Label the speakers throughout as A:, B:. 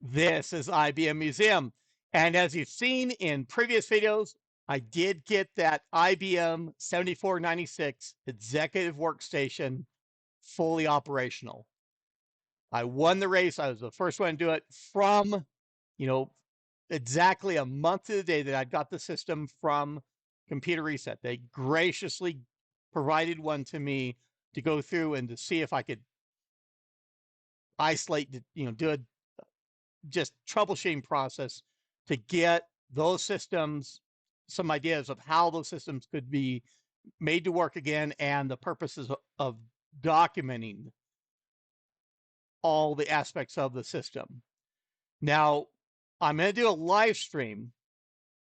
A: This is IBM Museum. And as you've seen in previous videos, I did get that IBM 7496 executive workstation fully operational. I won the race. I was the first one to do it from, you know, exactly a month to the day that I got the system from Computer Reset. They graciously provided one to me to go through and to see if I could isolate, do a just troubleshooting process to get those systems, some ideas of how those systems could be made to work again, and the purposes of documenting all the aspects of the system. Now, I'm going to do a live stream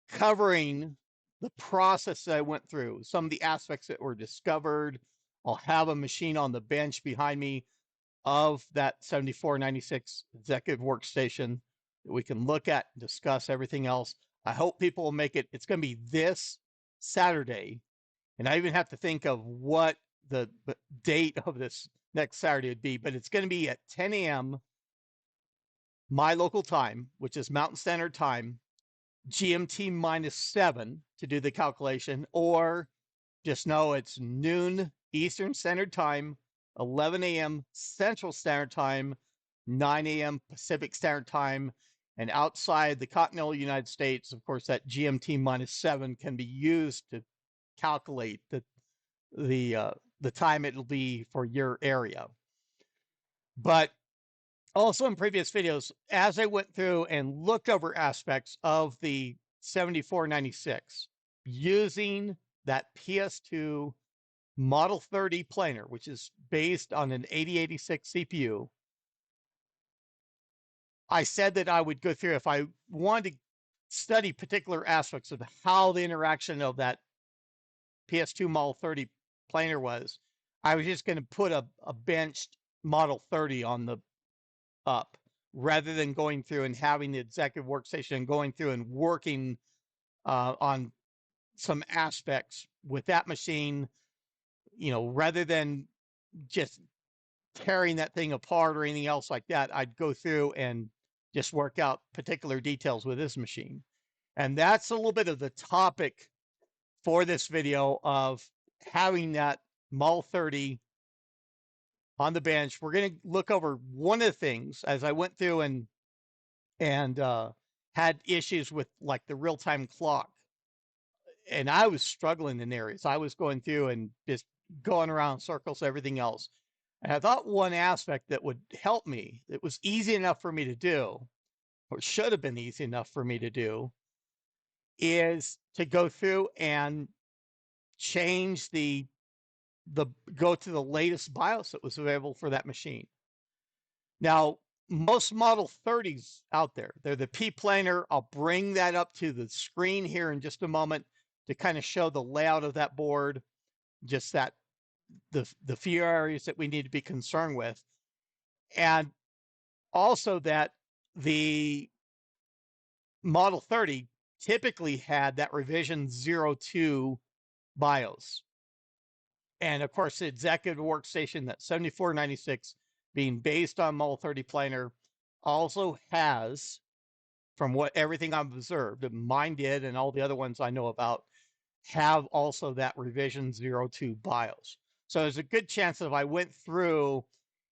A: covering the process that I went through, some of the aspects that were discovered. I'll have a machine on the bench behind me of that 7496 executive workstation that we can look at and discuss everything else. I hope people will make it. It's going to be this Saturday. And I even have to think of what the date of this next Saturday would be, but it's going to be at 10 a.m. my local time, which is Mountain Standard Time, GMT -7 to do the calculation, or just know it's noon Eastern Standard Time, 11 a.m. Central Standard Time, 9 a.m. Pacific Standard Time, and outside the continental United States, of course, that GMT -7 can be used to calculate the time it'll be for your area. But also in previous videos, as I went through and looked over aspects of the 7496 using that PS2 Model 30 planar, which is based on an 8086 CPU, I said that I would go through, if I wanted to study particular aspects of how the interaction of that PS2 Model 30 planar was, I was just going to put a benched Model 30 on the up rather than going through and having the executive workstation and going through and working on some aspects with that machine, rather than just tearing that thing apart or anything else like that. I'd go through and just work out particular details with this machine. And that's a little bit of the topic for this video of having that Model 30 on the bench. We're going to look over one of the things as I went through and had issues with like the real-time clock. And I was struggling in areas. I was going through and just going around circles, everything else. And I thought one aspect that would help me, that was easy enough for me to do, or should have been easy enough for me to do, is to go through and change go to the latest BIOS that was available for that machine. Now, most Model 30s out there, they're the P-planar. I'll bring that up to the screen here in just a moment to kind of show the layout of that board, just that the few areas that we need to be concerned with. And also that the Model 30 typically had that revision 02 BIOS. And of course, the executive workstation, that 7496, being based on Model 30 planar, also has, from everything I've observed, and mine did, and all the other ones I know about, have also that revision 02 BIOS. So there's a good chance that if I went through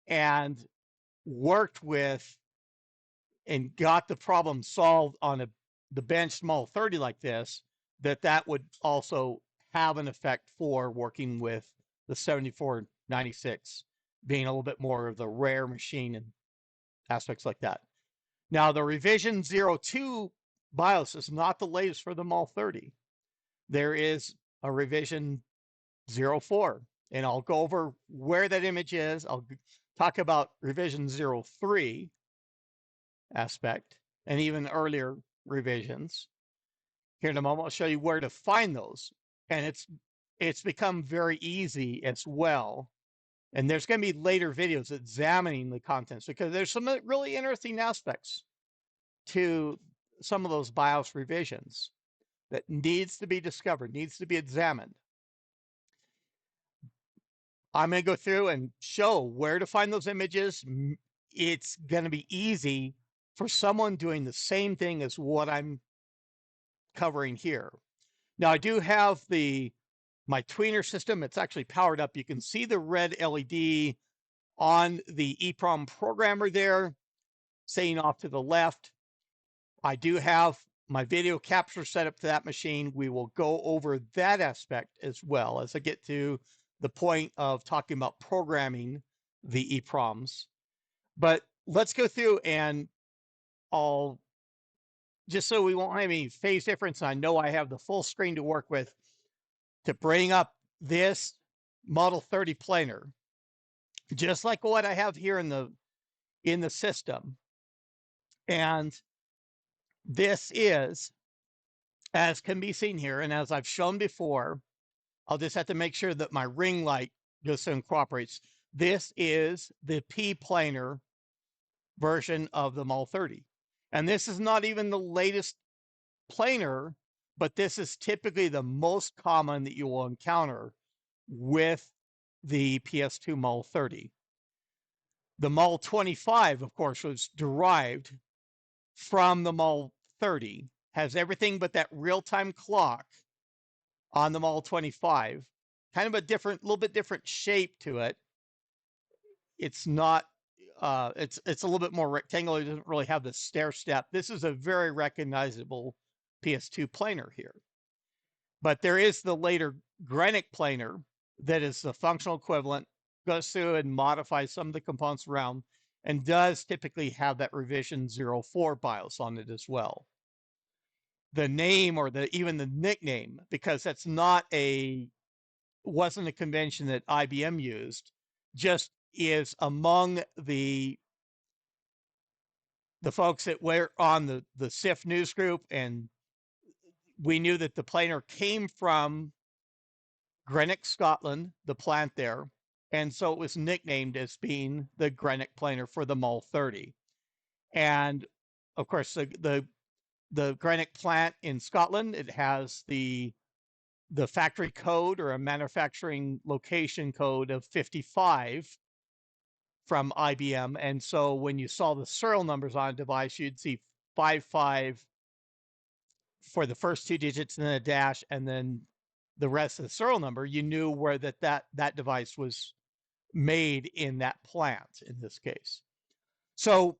A: and worked with and got the problem solved on the bench Model 30 like this, that would also have an effect for working with the 7496, being a little bit more of the rare machine and aspects like that. Now, the revision 02 BIOS is not the latest for the Model 30. There is a revision 04, and I'll go over where that image is. I'll talk about revision 03 aspect and even earlier revisions. Here in a moment, I'll show you where to find those. And it's become very easy as well. And there's going to be later videos examining the contents because there's some really interesting aspects to some of those BIOS revisions that needs to be discovered, needs to be examined. I'm going to go through and show where to find those images. It's going to be easy for someone doing the same thing as what I'm covering here. Now I do have my tweener system. It's actually powered up. You can see the red LED on the EEPROM programmer there, saying off to the left. I do have my video capture set up to that machine. We will go over that aspect as well as I get to the point of talking about programming the EEPROMs. But let's go through and I'll, just so we won't have any phase difference, I know I have the full screen to work with to bring up this Model 30 planer, just like what I have here in the system. And this is, as can be seen here, and as I've shown before, I'll just have to make sure that my ring light goes and cooperates. This is the P planar version of the Model 30. And this is not even the latest planar, but this is typically the most common that you will encounter with the PS2 Model 30. The Model 25, of course, was derived from the Model 30, has everything but that real-time clock on the Model 25, kind of a little bit different shape to it. It's not, it's a little bit more rectangular. It doesn't really have the stair step. This is a very recognizable PS2 planar here. But there is the later Greenwich planar that is the functional equivalent, goes through and modifies some of the components around, and does typically have that revision 04 BIOS on it as well. The name, or even the nickname, because that's wasn't a convention that IBM used, just is among the folks that were on the SIF news group, and we knew that the planar came from Greenwich, Scotland, the plant there, and so it was nicknamed as being the Greenwich planar for the Model 30. And of course, the Greenwich plant in Scotland, it has the factory code, or a manufacturing location code, of 55 from IBM. And so when you saw the serial numbers on a device, you'd see 55 for the first two digits and then a dash, and then the rest of the serial number. You knew where that device was made in that plant in this case. So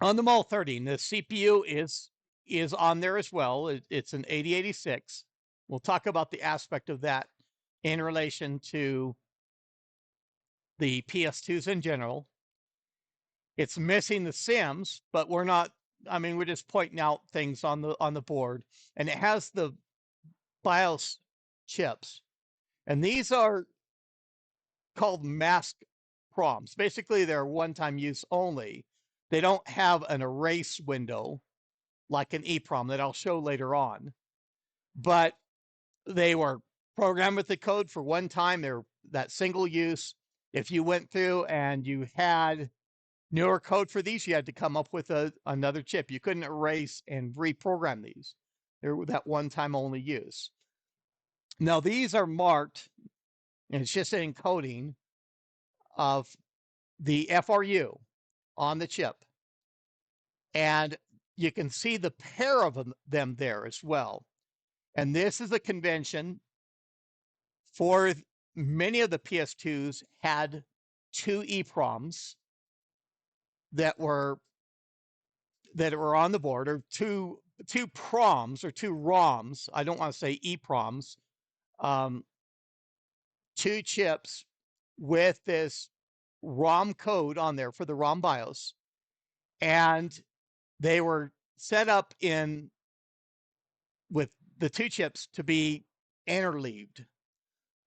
A: on the Model 30, the CPU is on there as well. It's an 8086. We'll talk about the aspect of that in relation to the PS2s in general. It's missing the SIMs, but we're just pointing out things on the board. And it has the BIOS chips. And these are called mask PROMs. Basically, they're one-time use only. They don't have an erase window like an EEPROM that I'll show later on. But they were programmed with the code for one time. They're that single use. If you went through and you had newer code for these, you had to come up with another chip. You couldn't erase and reprogram these. They're that one-time only use. Now, these are marked, and it's just an encoding of the FRU on the chip. And you can see the pair of them there as well. And this is a convention for many of the PS2s had two EEPROMs that were on the board, or two PROMs, or two ROMs. I don't want to say EEPROMs. Two chips with this ROM code on there for the ROM BIOS, and they were set up with the two chips to be interleaved.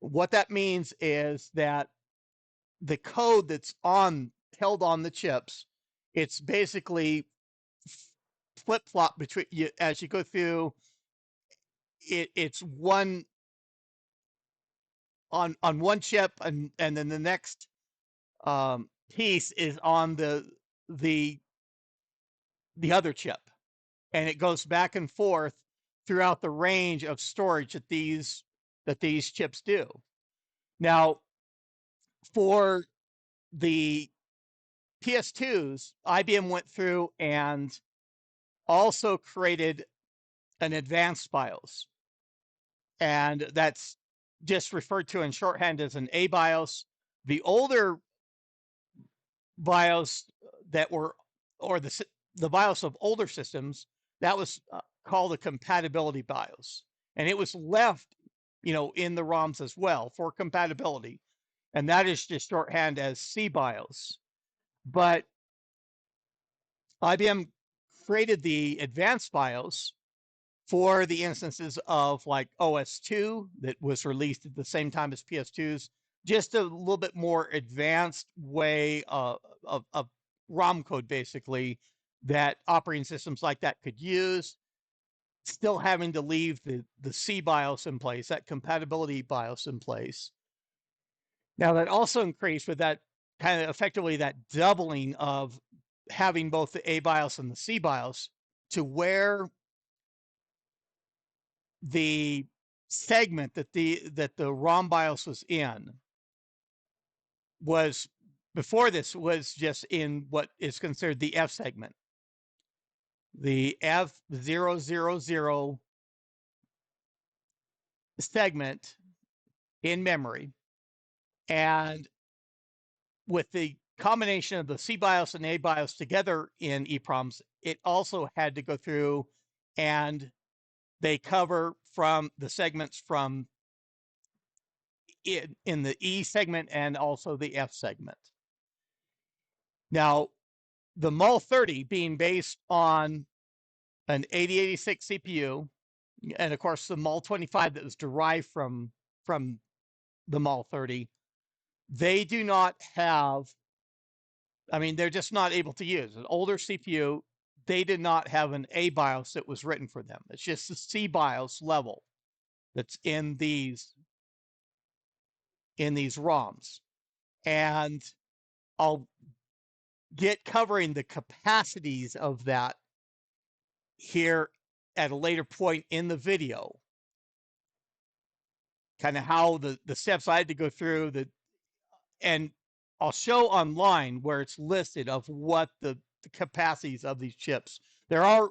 A: What that means is that the code that's held on the chips, it's basically flip-flop between as you go through. It's one on one chip, and then the next piece is on the other chip, and it goes back and forth throughout the range of storage that these chips do. Now, for the PS2s, IBM went through and also created an advanced BIOS. And that's just referred to in shorthand as an ABIOS. The older BIOS that were, or the BIOS of older systems, that was called a compatibility BIOS. And it was left, in the ROMs as well for compatibility. And that is just shorthand as CBIOS. But IBM created the advanced BIOS for the instances of like OS2 that was released at the same time as PS2s, just a little bit more advanced way of ROM code, basically, that operating systems like that could use, still having to leave the C BIOS in place, that compatibility BIOS in place. Now, that also increased with that kind of effectively that doubling of having both the A BIOS and the C BIOS, to where the segment that the ROM BIOS was in was, before this, was just in what is considered the F segment, the F000 segment in memory. And with the combination of the C BIOS and A BIOS together in EPROMs, it also had to go through, and they cover from the segments from in the E segment and also the F segment. Now, the MUL30 being based on an 8086 CPU, and of course the MUL25 that was derived from the MUL30, they do not have, they're just not able to use an older CPU. They did not have an A BIOS that was written for them. It's just the C BIOS level that's in these ROMs. And I'll get covering the capacities of that here at a later point in the video, kind of how the steps I had to go through, and I'll show online where it's listed of what the capacities of these chips. There are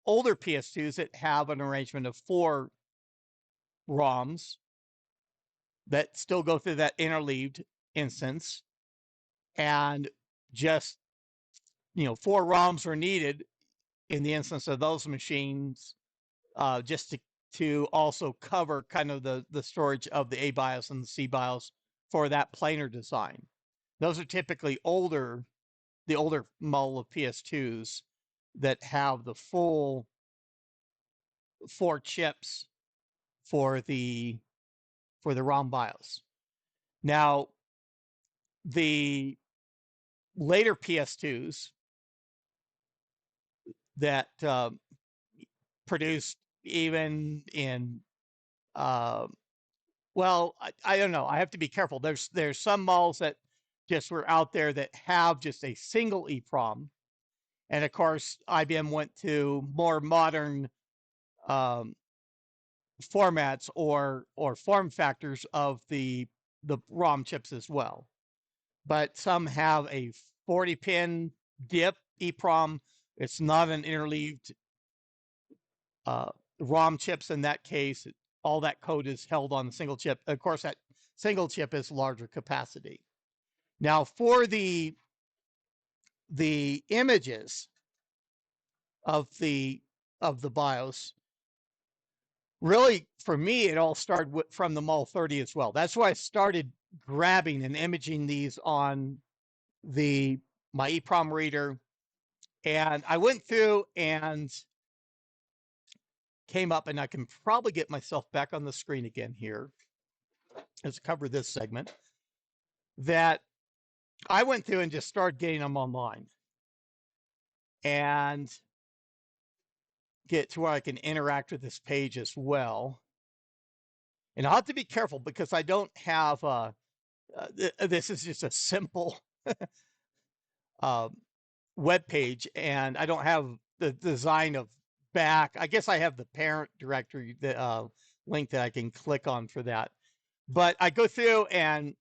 A: older PS2s that have an arrangement of 4 ROMs that still go through that interleaved instance, and just 4 ROMs are needed in the instance of those machines, just to also cover kind of the storage of the A BIOS and the C BIOS for that planar design. Those are typically the older model of PS2s that have the full 4 chips for the ROM BIOS. Now, the later PS2s that produced even in, well, I don't know. I have to be careful. There's some models that just were out there that have just a single EEPROM. And of course, IBM went to more modern formats or form factors of the ROM chips as well. But some have a 40-pin DIP EEPROM. It's not an interleaved ROM chips in that case. All that code is held on a single chip. Of course, that single chip is larger capacity. Now, for the images of the BIOS, really, for me, it all started from the MUL30 as well. That's why I started grabbing and imaging these on my EEPROM reader. And I went through and came up, and I can probably get myself back on the screen again here. Let's cover this segment. That I went through and just started getting them online and get to where I can interact with this page as well. And I'll have to be careful because I don't have, this is just a simple web page, and I don't have the design of back. I guess I have the parent directory link that I can click on for that. But I go through and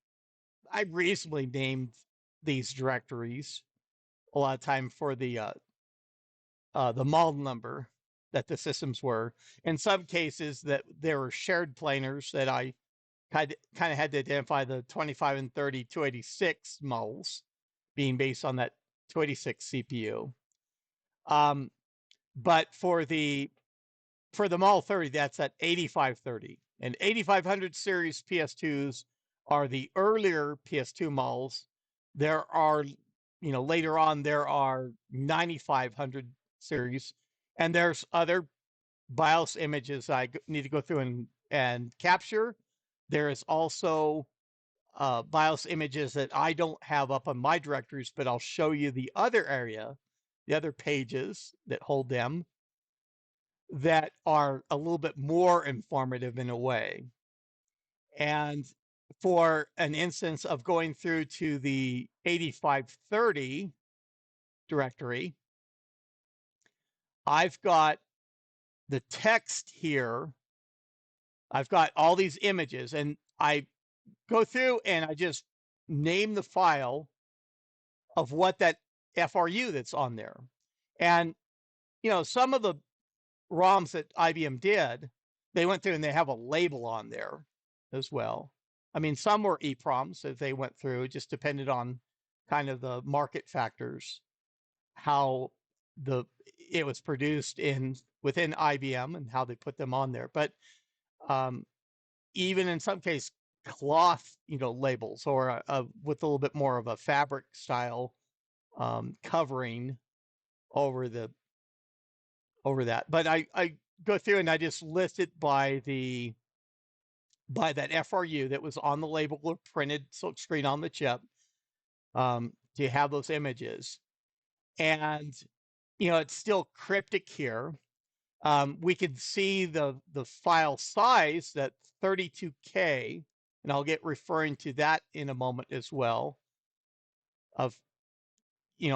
A: I reasonably named these directories. a lot of time for the model number that the systems were. In some cases, that there were shared planers that I kind of had to identify the 25 and 30 286 models being based on that 286 CPU. But for the Model 30, that's at 8530. And 8500 series PS2s are the earlier PS2 models. There are, later on, there are 9500 series. And there's other BIOS images I need to go through and capture. There is also BIOS images that I don't have up on my directories, but I'll show you the other area, the other pages that hold them, that are a little bit more informative in a way. And for an instance of going through to the 8530 directory, I've got the text here. I've got all these images, and I go through and I just name the file of what that FRU that's on there. And, some of the ROMs that IBM did, they went through and they have a label on there as well. I mean, some were EEPROMs that they went through, just depended on kind of the market factors, how it was produced within IBM and how they put them on there. But even in some case, cloth, labels, or with a little bit more of a fabric style covering over that. But I go through and I just list it by that FRU that was on the label or printed silk screen on the chip, to have those images. And it's still cryptic here. We can see the file size, that 32K, and I'll get referring to that in a moment as well, of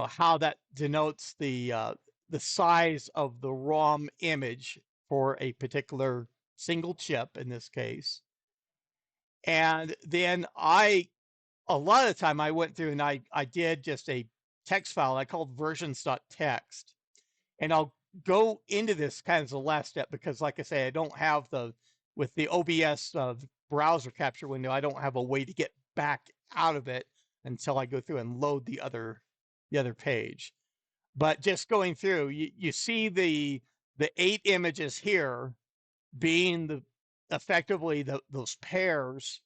A: how that denotes the size of the ROM image for a particular single chip in this case. And then a lot of the time I went through and I did just a text file I called versions.txt. And I'll go into this kind of the last step because, like I say, I don't have with the OBS browser capture window, I don't have a way to get back out of it until I go through and load the other page. But just going through, you see the 8 images here being effectively those pairs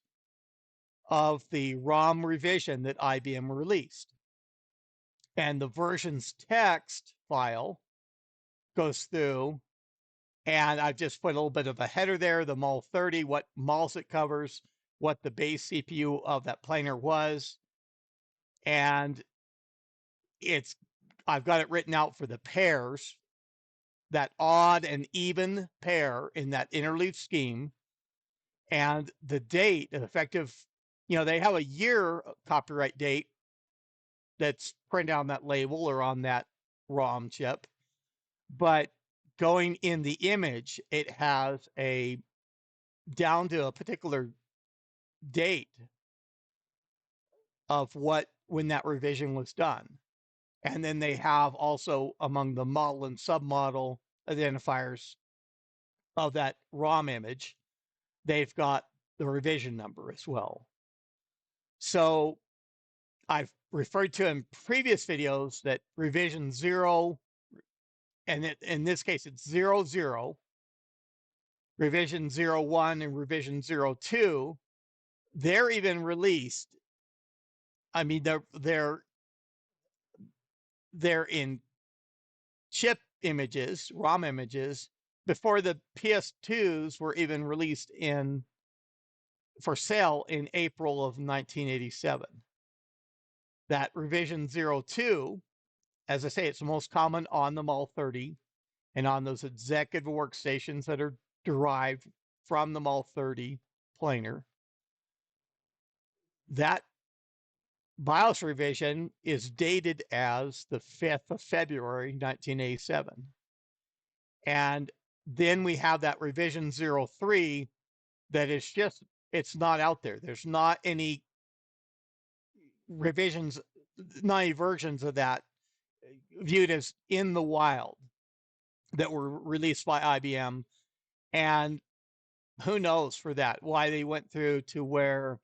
A: of the ROM revision that IBM released. And the versions text file goes through, and I've just put a little bit of a header there, the Model 30, what models it covers, what the base CPU of that planar was, and I've got it written out for the pairs, that odd and even pair in that interleave scheme, and the date, an effective, they have a year copyright date that's printed on that label or on that ROM chip. But going in the image, it has down to a particular date of when that revision was done. And then they have also, among the model and submodel identifiers of that ROM image, they've got the revision number as well. So I've referred to in previous videos that revision 0, and in this case it's 00, revision 01 and revision 02, they're even released. I mean, they're in chip images, ROM images, before the PS2s were even released for sale in April of 1987. That revision 02, as I say, it's the most common on the Model 30 and on those executive workstations that are derived from the Model 30 planar. That BIOS revision is dated as the 5th of February, 1987. And then we have that revision 03 that is it's not out there. There's not any revisions, not any versions of that viewed as in the wild that were released by IBM. And who knows for that, why they went through to where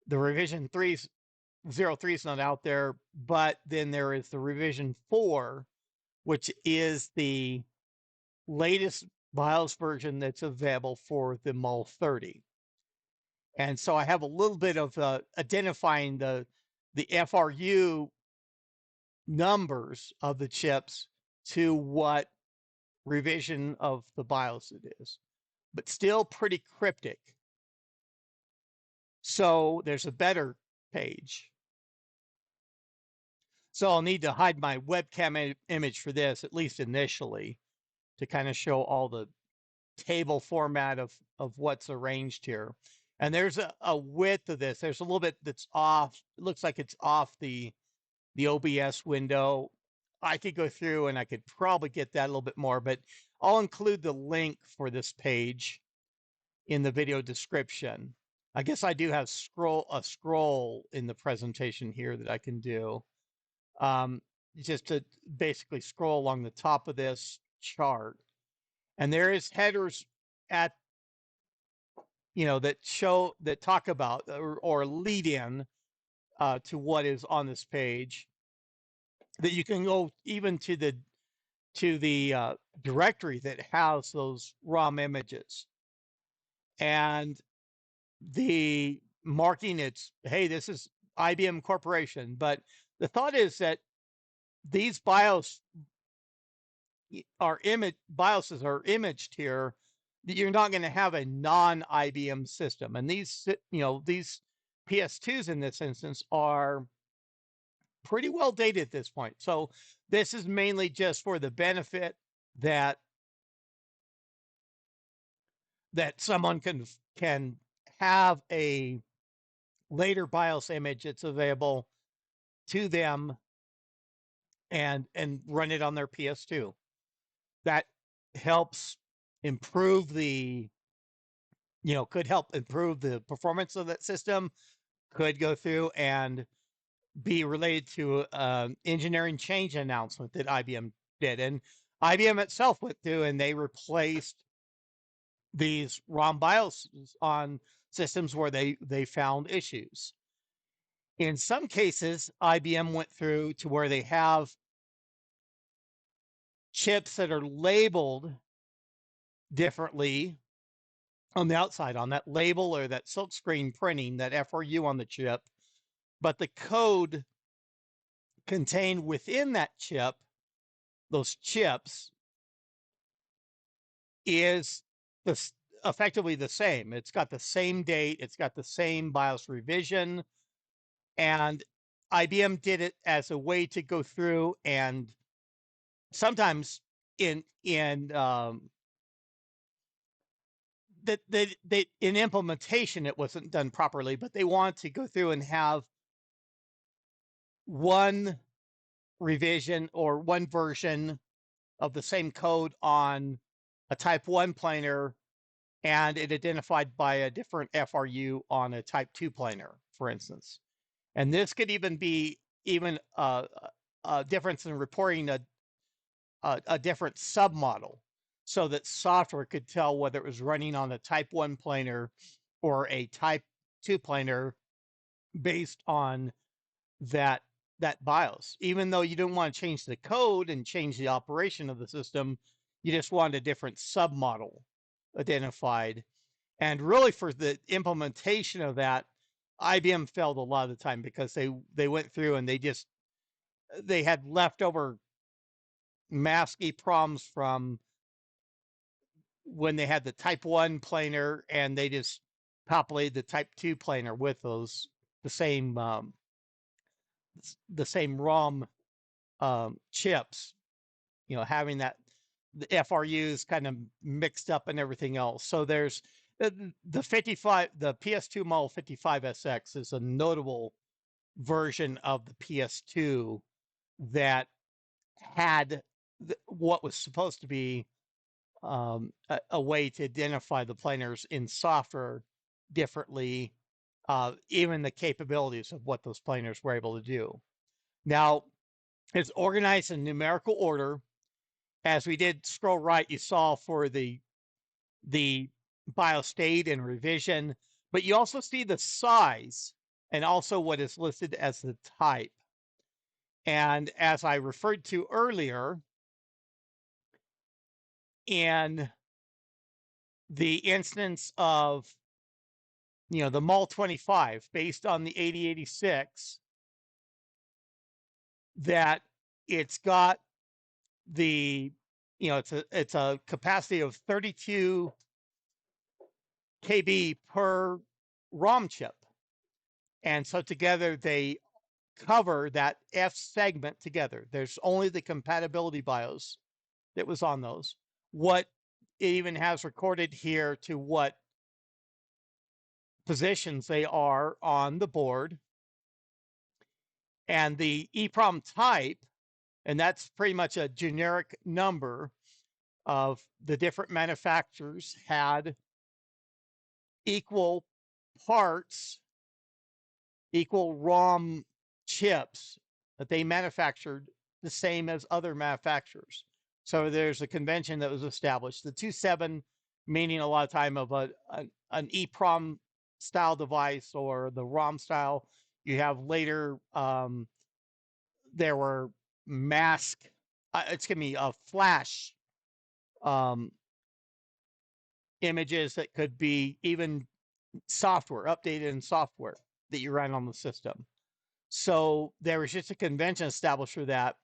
A: the revision 3.03 is not out there, but then there is the revision 4, which is the latest BIOS version that's available for the MUL 30. And so I have a little bit of identifying the FRU numbers of the chips to what revision of the BIOS it is, but still pretty cryptic. So there's a better page. So I'll need to hide my webcam image for this, at least initially, to kind of show all the table format of what's arranged here. And there's a width of this. There's a little bit that's off. It looks like it's off the OBS window. I could go through and I could probably get that a little bit more, but I'll include the link for this page in the video description. I guess I do have a scroll in the presentation here that I can do. Just to basically scroll along the top of this chart. And there is headers at, that talk about or lead in to what is on this page, that you can go even to the directory that has those ROM images, and the marking, it's, hey, this is IBM Corporation. But the thought is that these BIOSes are imaged here, that you're not going to have a non-IBM system. And these PS2s in this instance are pretty well dated at this point. So this is mainly just for the benefit that someone can have a later BIOS image that's available to them and run it on their PS2. That helps improve could help improve the performance of that system, could go through and be related to engineering change announcement that IBM did. And IBM itself went through and they replaced these ROM BIOS on systems where they found issues. In some cases, IBM went through to where they have chips that are labeled differently on the outside, on that label or that silkscreen printing, that FRU on the chip, but the code contained within that chip, those chips, is effectively the same. It's got the same date, it's got the same BIOS revision, and IBM did it as a way to go through, and sometimes in implementation it wasn't done properly, but they want to go through and have one revision or one version of the same code on a type 1 planar, and it identified by a different FRU on a type 2 planar, for instance. And this could even be a difference in reporting a different submodel, so that software could tell whether it was running on a type 1 planar or a type 2 planar based on that BIOS. Even though you didn't want to change the code and change the operation of the system, you just wanted a different submodel identified. And really, for the implementation of that, IBM failed a lot of the time, because they went through and they had leftover masky problems from when they had the type 1 planar, and they just populated the type 2 planar with those the same ROM chips, having that the FRUs kind of mixed up and everything else. So there's the PS2 model 55SX is a notable version of the PS2 that had what was supposed to be a way to identify the planars in software differently, even the capabilities of what those planars were able to do. Now, It's organized in numerical order. As we did scroll right, you saw for the BIOS state and revision, but you also see the size and also what is listed as the type. And as I referred to earlier, in the instance of the MUL25 based on the 8086, that it's got the it's a capacity of 32 KB per ROM chip, and so together they cover that F segment together. There's only the compatibility BIOS that was on those. What it even has recorded here to what positions they are on the board, and the EEPROM type, and that's pretty much a generic number of the different manufacturers had equal parts, equal ROM chips that they manufactured the same as other manufacturers. So there's a convention that was established. The 2.7 meaning a lot of time of an EEPROM style device or the ROM style. You have later, there were mask, it's going to be a flash images that could be even software, updated in software that you run on the system. So there was just a convention established for that.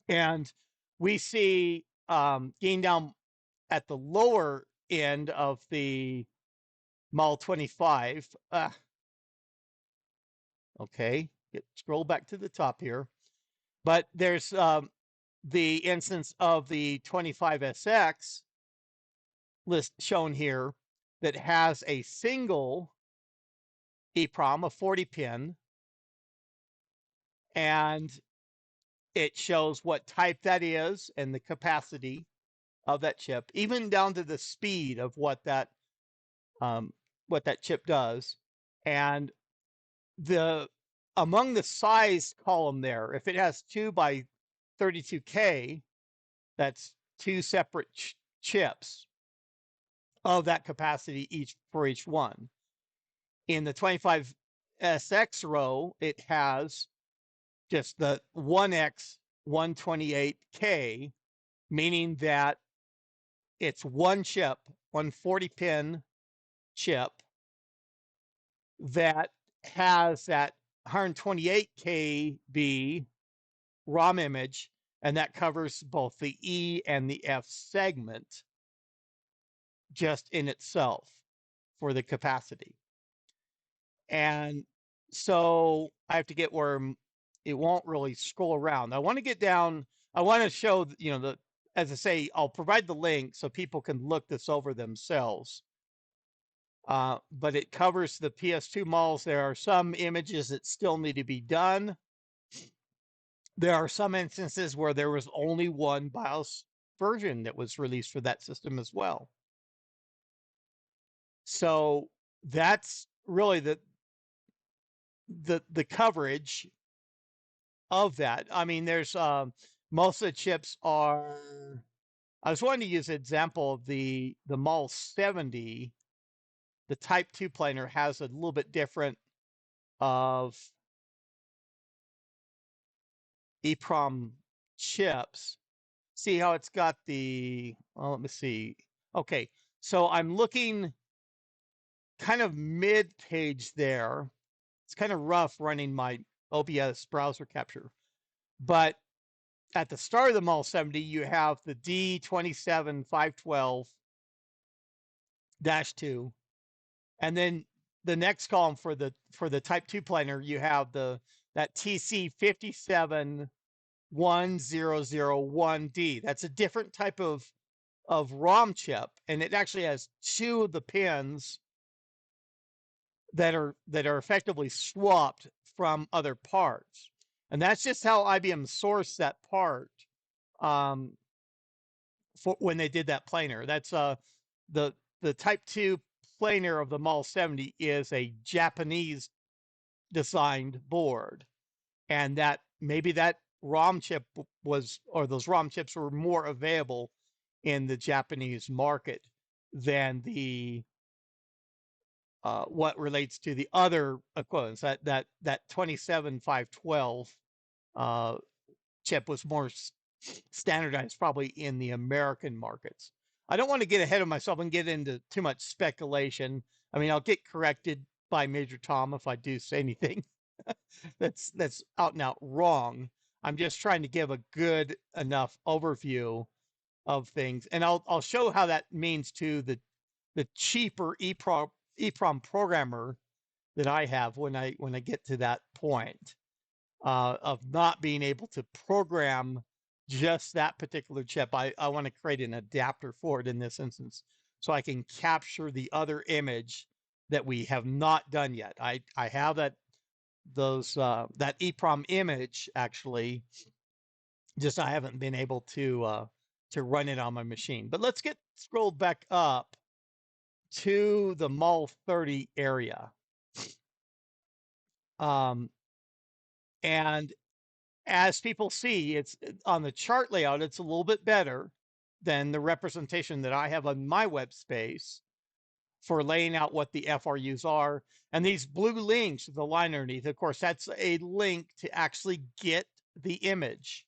A: And we see getting down at the lower end of the MUL25. Okay, scroll back to the top here. But there's the instance of the 25SX list shown here that has a single EEPROM, a 40 pin, and it shows what type that is and the capacity of that chip, even down to the speed of what that chip does. And the among the size column there, if it has 2 by 32K, that's 2 separate chips of that capacity for each one. In the 25SX row, it has just the 1X 128K, meaning that it's one chip, 140 pin chip that has that 128 KB ROM image, and that covers both the E and the F segment just in itself for the capacity. And so I have to get where it won't really scroll around. I want to get down. I want to show, as I say, I'll provide the link so people can look this over themselves. But it covers the PS2 MULs. There are some images that still need to be done. There are some instances where there was only one BIOS version that was released for that system as well. So that's really the coverage of that. I mean, there's most of the chips are. I was wanting to use an example of the MUL 70. The Type 2 planar has a little bit different of EEPROM chips. See how it's got the, well, let me see. Okay, so I'm looking kind of mid-page there. It's kind of rough running my OBS browser capture. But at the start of the MUL 70, you have the D27512-2. And then the next column for the Type 2 planar, you have that TC5710001D. That's a different type of ROM chip, and it actually has 2 of the pins that are effectively swapped from other parts. And that's just how IBM sourced that part for when they did that planar. That's the Type 2 planar of the MUL 70 is a Japanese designed board, and that maybe that ROM chip was, or those ROM chips were more available in the Japanese market than the what relates to the other equivalents. That 27512 chip was more standardized probably in the American markets. I don't want to get ahead of myself and get into too much speculation. I mean, I'll get corrected by Major Tom if I do say anything that's out and out wrong. I'm just trying to give a good enough overview of things, and I'll show how that means to the cheaper EEPROM programmer that I have when I get to that point of not being able to program just that particular chip. I want to create an adapter for it in this instance, so I can capture the other image that we have not done yet. I have that EEPROM image actually, just I haven't been able to run it on my machine. But let's get scrolled back up to the Mol 30 area. And as people see, it's on the chart layout, it's a little bit better than the representation that I have on my web space for laying out what the FRUs are. And these blue links, the line underneath, of course, that's a link to actually get the image,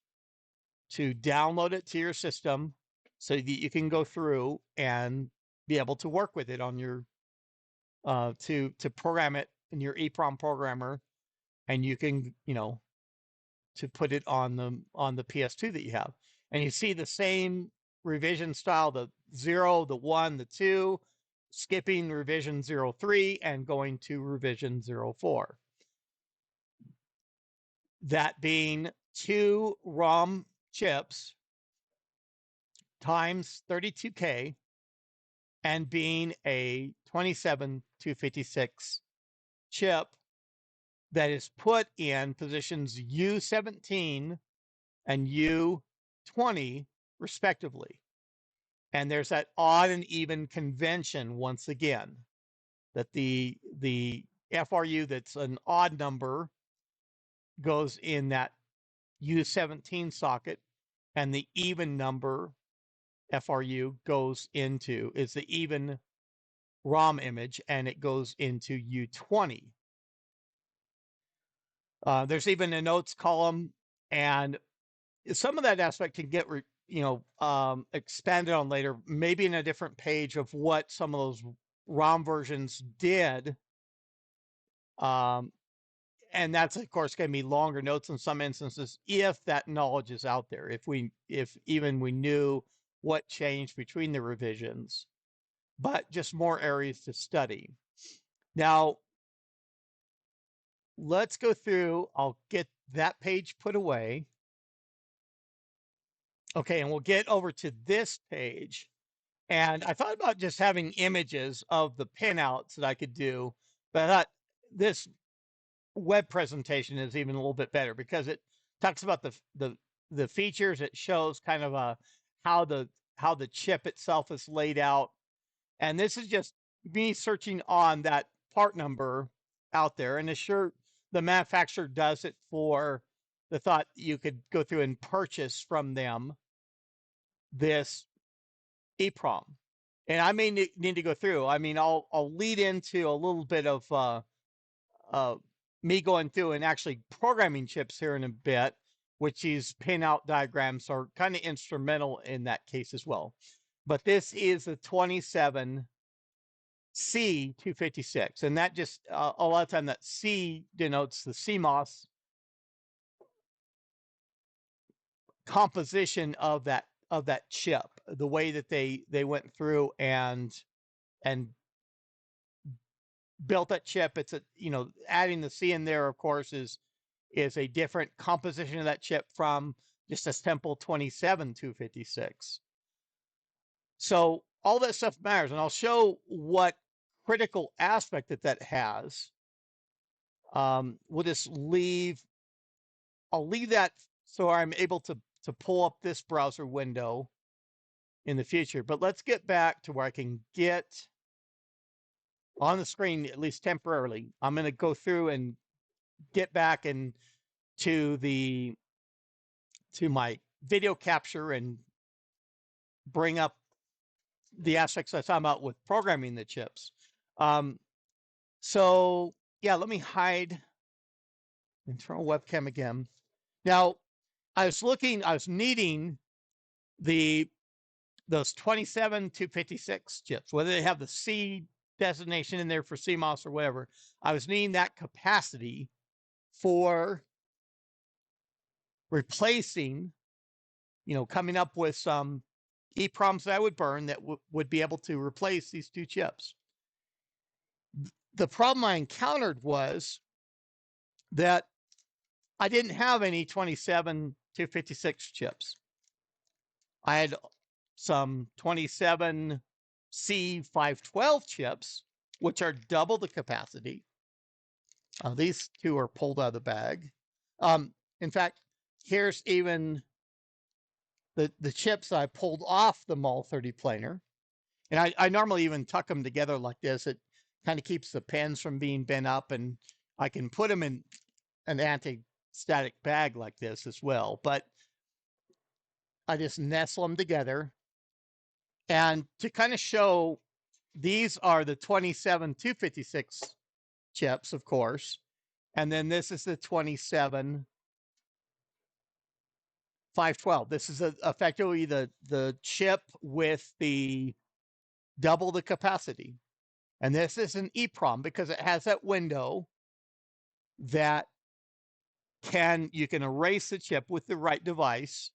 A: to download it to your system so that you can go through and be able to work with it on your, to program it in your EEPROM programmer. And you can, to put it on the PS2 that you have. And you see the same revision style, the 0, the 1, the 2, skipping revision 03 and going to revision 04. That being 2 ROM chips times 32K and being a 27256 chip that is put in positions U17 and U20 respectively. And there's that odd and even convention once again, that the FRU that's an odd number goes in that U17 socket, and the even number FRU goes into, is the even ROM image, and it goes into U20. There's even a notes column, and some of that aspect can get expanded on later, maybe in a different page of what some of those ROM versions did. And that's of course going to be longer notes in some instances, if that knowledge is out there, if even we knew what changed between the revisions, but just more areas to study. Now, let's go through. I'll get that page put away. Okay, and we'll get over to this page. And I thought about just having images of the pinouts that I could do, but I thought this web presentation is even a little bit better because it talks about the features. It shows kind of how the chip itself is laid out. And this is just me searching on that part number out there, and sure, the manufacturer does it for the thought you could go through and purchase from them this EEPROM. And I may need to go through. I mean, I'll lead into a little bit of me going through and actually programming chips here in a bit, which these pinout diagrams are kind of instrumental in that case as well. But this is a 27C256, and that just a lot of time that C denotes the CMOS composition of that chip, the way that they went through and built that chip. It's adding the C in there, of course, is a different composition of that chip from just a simple 27256. So all that stuff matters, and I'll show what critical aspect that has. We'll just leave. I'll leave that so I'm able to pull up this browser window in the future. But let's get back to where I can get on the screen, at least temporarily. I'm going to go through and get back to the to my video capture and bring up the aspects I was talking about with programming the chips. So yeah, let me hide internal webcam again. Now, I was needing those 27256 chips, whether they have the C designation in there for CMOS or whatever. I was needing that capacity for replacing, coming up with some EEPROMs that I would burn that would be able to replace these two chips. The problem I encountered was that I didn't have any 27256 chips. I had some 27C512 chips, which are double the capacity. These two are pulled out of the bag. In fact, here's even the chips I pulled off the MOL30 planar. And I normally even tuck them together like this. It kind of keeps the pins from being bent up, and I can put them in an anti-static bag like this as well. But I just nestle them together. And to kind of show, these are the 27256 chips, of course. And then this is the 27512. This is effectively the chip with the double the capacity. And this is an EEPROM because it has that window that you can erase the chip with the right device.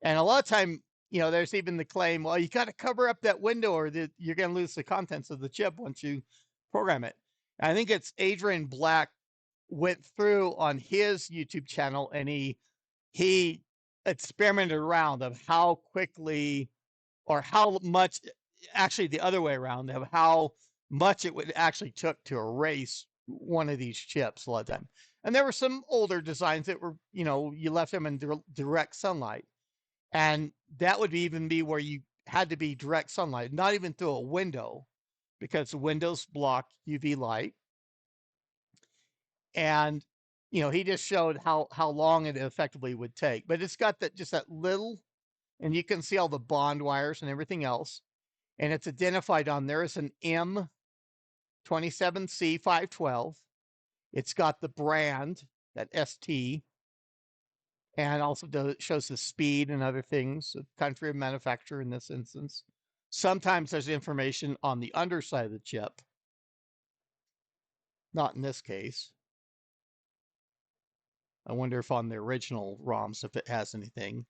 A: And a lot of time, there's even the claim, well, you got to cover up that window or you're going to lose the contents of the chip once you program it. And I think it's Adrian Black went through on his YouTube channel, and he experimented around of how quickly or how much, actually the other way around, of how much it would actually took to erase one of these chips a lot of time. And there were some older designs that were, you left them in direct sunlight. And that would even be where you had to be direct sunlight, not even through a window, because the windows block UV light. And, he just showed how long it effectively would take. But it's got just that little, and you can see all the bond wires and everything else. And it's identified on there as an M27C512. It's got the brand, that ST, and also shows the speed and other things, the country of manufacture in this instance. Sometimes there's information on the underside of the chip. Not in this case. I wonder if on the original ROMs, if it has anything.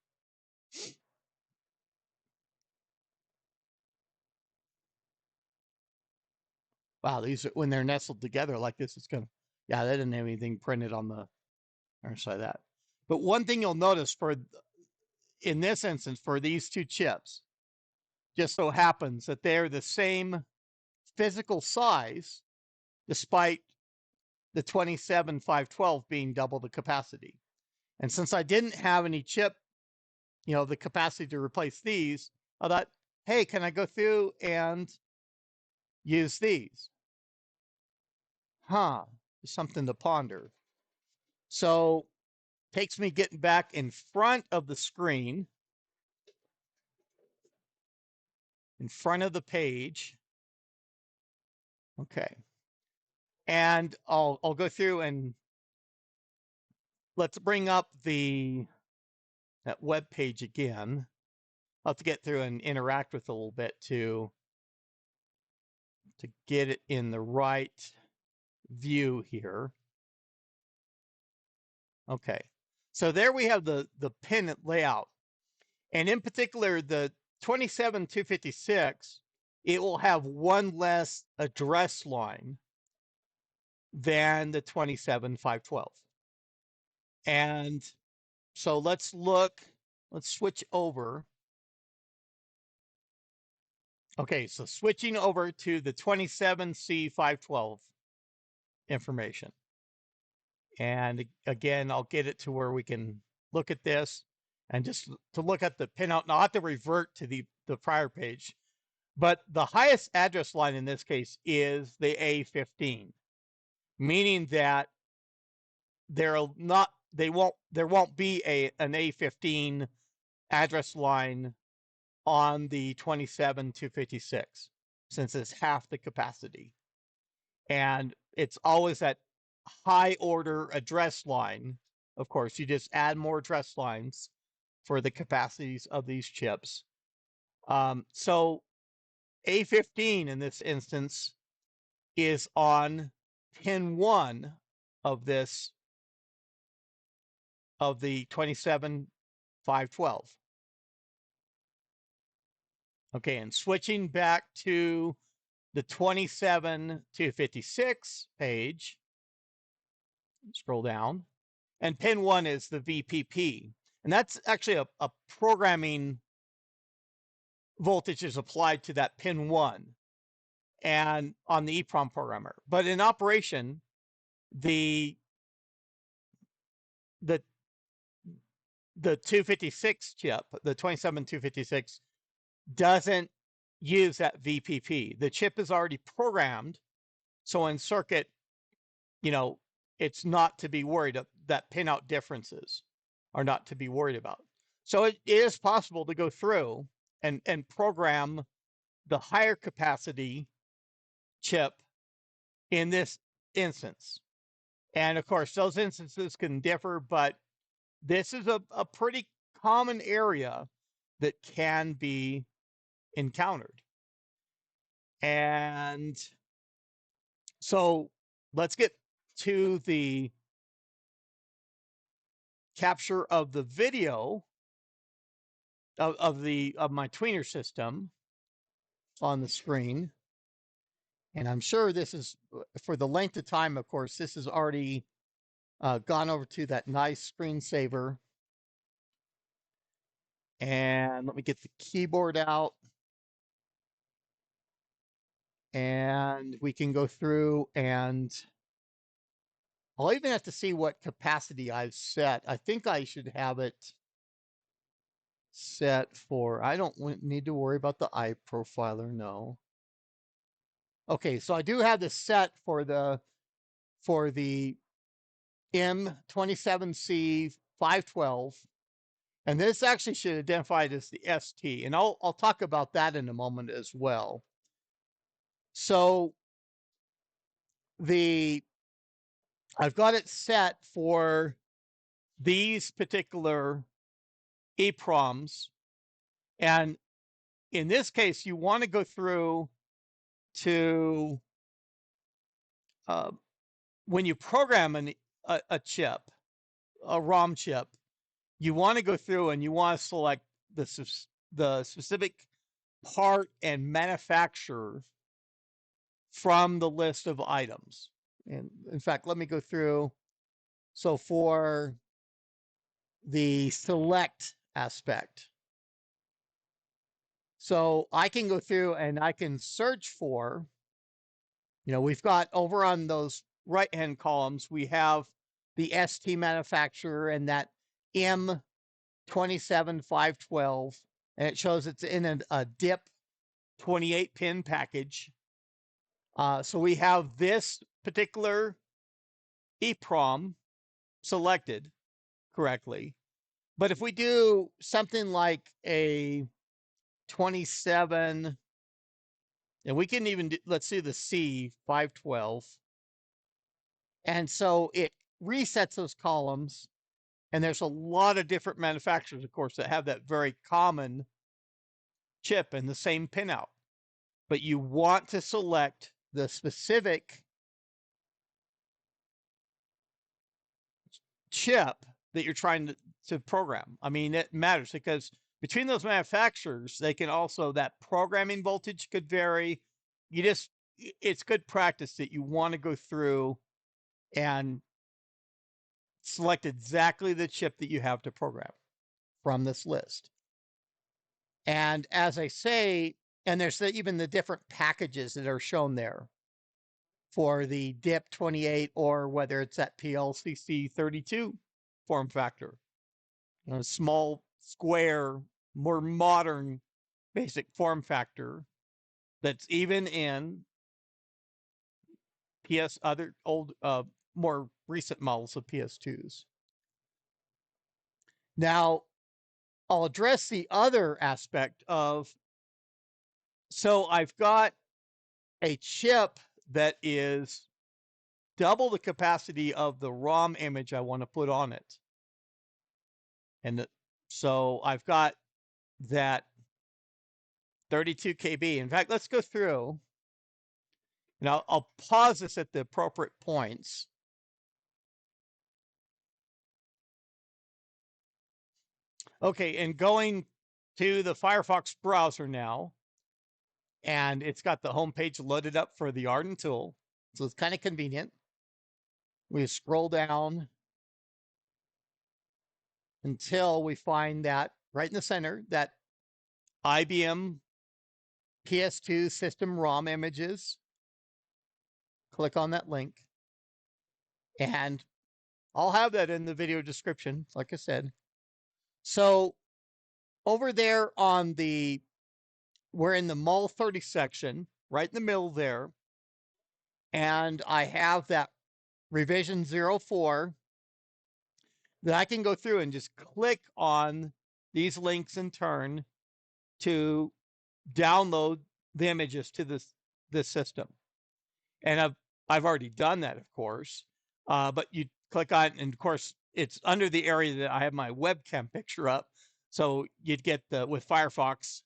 A: Wow, these are, when they're nestled together like this, it's gonna, yeah, they didn't have anything printed on the underside of that. But one thing you'll notice in this instance, for these two chips, just so happens that they're the same physical size, despite the 27512 being double the capacity. And since I didn't have any chip, the capacity to replace these, I thought, hey, can I go through and use these? There's something to ponder. So takes me getting back in front of the screen, in front of the page. Okay. And I'll go through and let's bring up that web page again. I'll have to get through and interact with it a little bit to get it in the right view here. Okay. So there we have the pin layout. And in particular, the 27256, it will have one less address line than the 27512. And so let's switch over. Okay, so switching over to the 27C512 information. And again, I'll get it to where we can look at this and just to look at the pinout. And I'll have to revert to the prior page. But the highest address line in this case is the A15, meaning that there'll not, there won't be an A15 address line on the 27256 since it's half the capacity. And it's always that high order address line. Of course, you just add more address lines for the capacities of these chips. So A15 in this instance is on pin 1 of this, of the 27512. Okay, and switching back to the 27256 page, scroll down, and pin 1 is the VPP. And that's actually a programming voltage is applied to that pin 1 and on the EEPROM programmer. But in operation, the 256 chip, the 27256, doesn't use that VPP. The chip is already programmed, so in circuit, it's not to be worried that pinout differences are not to be worried about. So it is possible to go through and program the higher capacity chip in this instance. And of course, those instances can differ, but this is a pretty common area that can be encountered. And so let's get to the capture of the video of my tweener system on the screen. And I'm sure this is, for the length of time, of course, this has already gone over to that nice screensaver. And let me get the keyboard out. And we can go through, and I'll even have to see what capacity I've set. I think I should have it set for, I don't need to worry about the iProfiler, no. Okay, so I do have this set for the M27C 512, and this actually should identify it as the ST, and I'll talk about that in a moment as well. So I've got it set for these particular EEPROMs, and in this case, you want to go through to when you program a chip, a ROM chip, you want to go through and you want to select the specific part and manufacturer from the list of items. And in fact, let me go through. So for the select aspect, so I can go through and I can search for, we've got over on those right-hand columns, we have the ST manufacturer and that M27512, and it shows it's in a DIP 28-pin package. So we have this particular EEPROM selected correctly. But if we do something like a 27, and we can even let's see the C512. And so it resets those columns. And there's a lot of different manufacturers, of course, that have that very common chip and the same pinout. But you want to select the specific chip that you're trying to program. I mean, it matters because between those manufacturers, they can also, that programming voltage could vary. It's good practice that you want to go through and select exactly the chip that you have to program from this list. And as I say, and there's even the different packages that are shown there for the DIP 28 or whether it's that PLCC 32 form factor. A small, square, more modern basic form factor that's even in other old, more recent models of PS2s. Now, I'll address the other aspect of, so I've got a chip that is double the capacity of the ROM image I want to put on it. And so I've got that 32 KB. In fact, let's go through, and I'll pause this at the appropriate points. Okay, and going to the Firefox browser now, and it's got the home page loaded up for the Arden tool. So it's kind of convenient. We scroll down until we find that right in the center, that IBM PS2 system ROM images. Click on that link. And I'll have that in the video description, like I said. So over there on the, we're in the Mul 30 section, right in the middle there. And I have that revision 04 that I can go through and just click on these links in turn to download the images to this system. And I've already done that, of course. But you click on it, and of course, it's under the area that I have my webcam picture up. So you'd get with Firefox,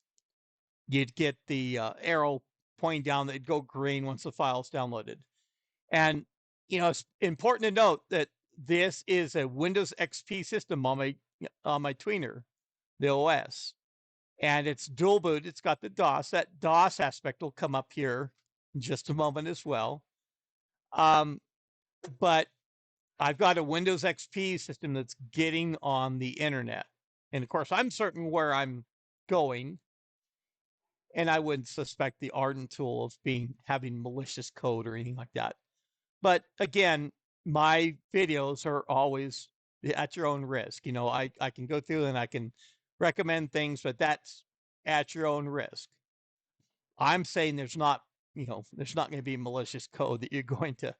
A: you'd get the arrow pointing down that'd go green once the file's downloaded. And, it's important to note that this is a Windows XP system on my tweener, the OS. And it's dual boot. It's got the DOS. That DOS aspect will come up here in just a moment as well. But I've got a Windows XP system that's getting on the internet. And of course, I'm certain where I'm going. And I wouldn't suspect the Arden tool of having malicious code or anything like that. But again, my videos are always at your own risk. I can go through and I can recommend things, but that's at your own risk. I'm saying there's not going to be malicious code that you're going to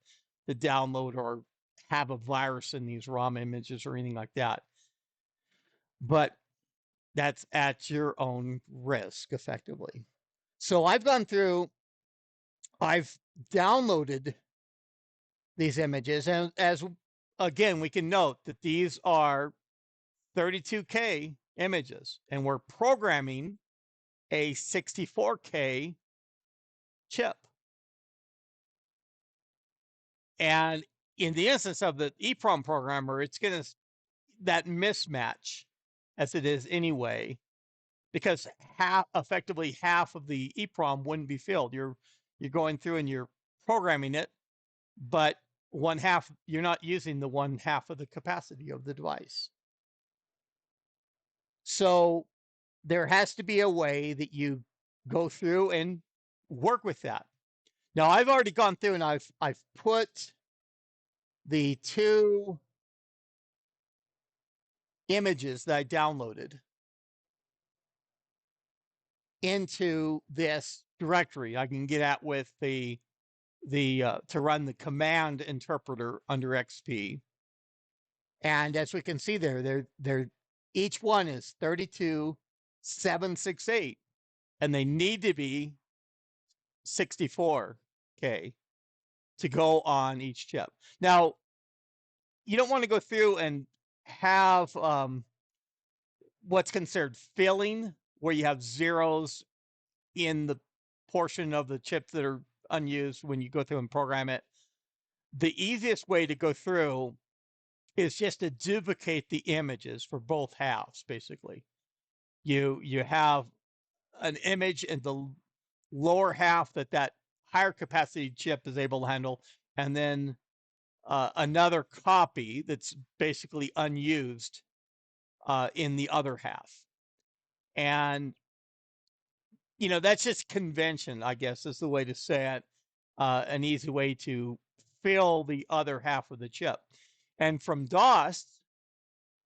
A: download or have a virus in these ROM images or anything like that. But that's at your own risk, effectively. So I've gone through, I've downloaded these images, and as again, we can note that these are 32K images, and we're programming a 64K chip. And in the instance of the EEPROM programmer, it's going to that mismatch as it is anyway, because effectively half of the EEPROM wouldn't be filled. You're going through and you're programming it, but one half, you're not using the one half of the capacity of the device. So there has to be a way that you go through and work with that. Now I've already gone through and I've put the 2 images that I downloaded into this directory. I can get at with the to run the command interpreter under XP. And as we can see there, they're each one is 32768, and they need to be 64K to go on each chip. Now, you don't want to go through and have what's considered filling, where you have zeros in the portion of the chip that are unused when you go through and program it. The easiest way to go through is just to duplicate the images for both halves. Basically, you have an image in the lower half that higher capacity chip is able to handle, and then another copy that's basically unused in the other half. And that's just convention, I guess, is the way to say it. An easy way to fill the other half of the chip. And from DOS,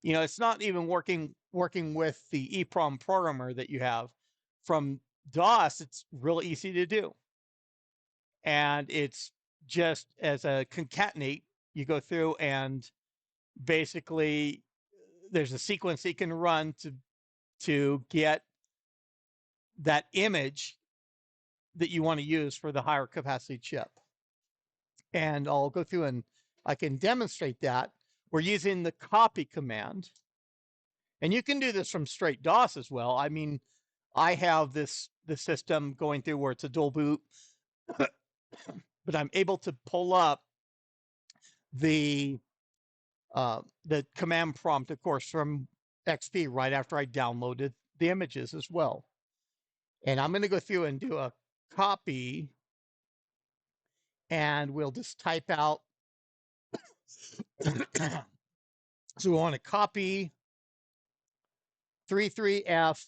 A: it's not even working with the EEPROM programmer that you have. From DOS, it's real easy to do. And it's just as a concatenate, you go through and basically there's a sequence you can run to get that image that you want to use for the higher capacity chip. And I'll go through and I can demonstrate that. We're using the copy command. And you can do this from straight DOS as well. I mean, I have the system going through where it's a dual boot, but I'm able to pull up the command prompt, of course, from XP right after I downloaded the images as well. And I'm going to go through and do a copy, and we'll just type out. So we want to copy 33F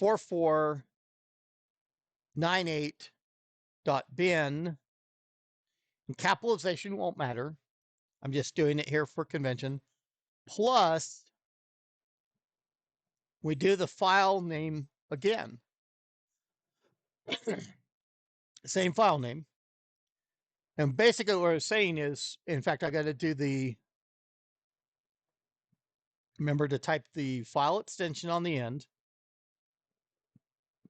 A: 4498.bin. And capitalization won't matter. I'm just doing it here for convention. Plus, we do the file name again. Same file name. And basically what I was saying is, in fact, I got to do remember to type the file extension on the end.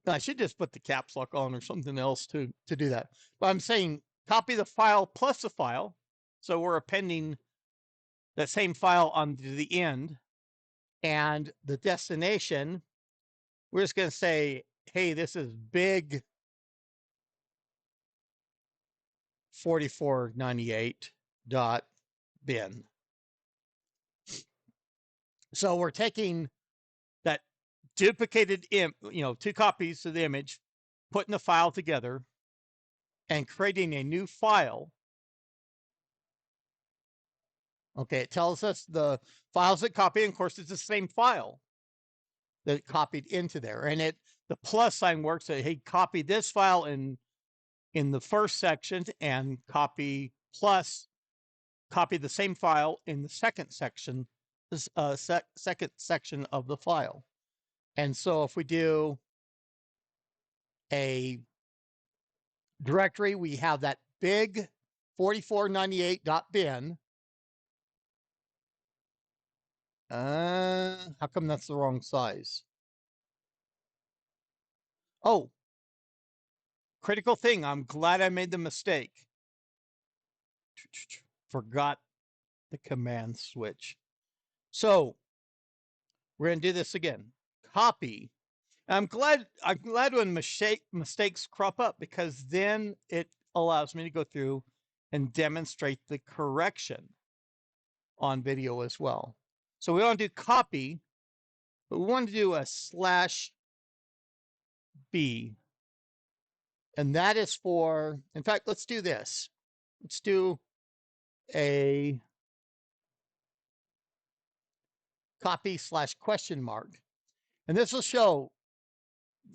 A: I should just put the caps lock on or something else to do that. But I'm saying copy the file plus the file. So we're appending that same file on the end. And the destination, we're just going to say, hey, this is big 4498.bin. So we're taking that duplicated, two copies of the image, putting the file together, and creating a new file. Okay, it tells us the files that copy, and of course, it's the same file that it copied into there. And the plus sign works that, hey, copy this file in the first section and copy the same file in the second section, second section of the file. And so if we do a directory, we have that big 4498.bin. How come that's the wrong size? Oh, critical thing. I'm glad I made the mistake. Forgot the command switch. So we're going to do this again. Copy. I'm glad when mistakes crop up, because then it allows me to go through and demonstrate the correction on video as well. So we want to do copy, but we want to do a /B. And that is for, in fact, let's do this. Let's do a copy /?. And this will show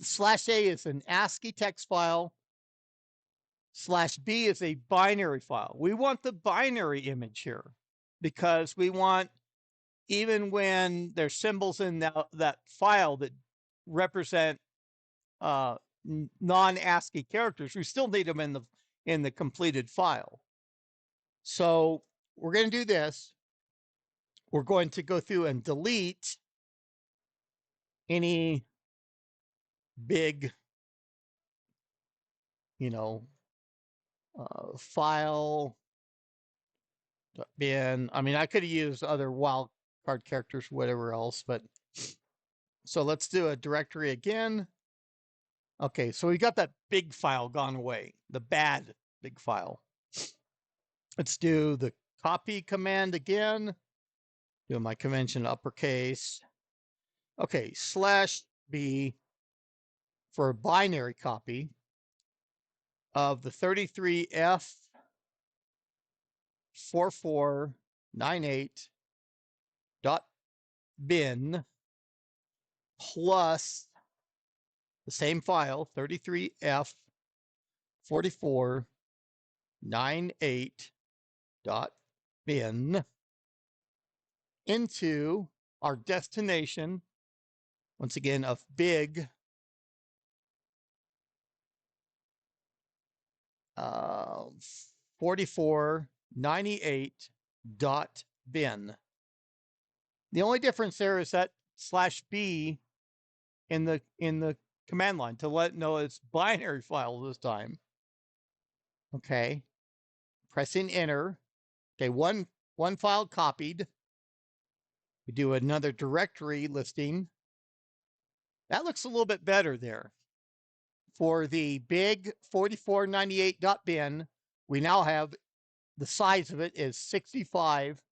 A: /A is an ASCII text file. /B is a binary file. We want the binary image here because we want, even when there's symbols in that file that represent non-ASCII characters, we still need them in the completed file. So we're going to do this. We're going to go through and delete any big, file bin. I mean, I could have used other wildcard characters, whatever else, but so let's do a directory again. Okay, so we got that big file gone away, the bad big file. Let's do the copy command again. Do my convention uppercase. Okay, /B for a binary copy of the 33F 4498.bin plus the same file, 33F 4498.bin into our destination, once again, of big 4498.bin. The only difference there is that /B in the command line to let it know it's binary file this time. Okay. Pressing enter. Okay, one file copied. We do another directory listing. That looks a little bit better there. For the big 4498.bin, we now have the size of it is 65,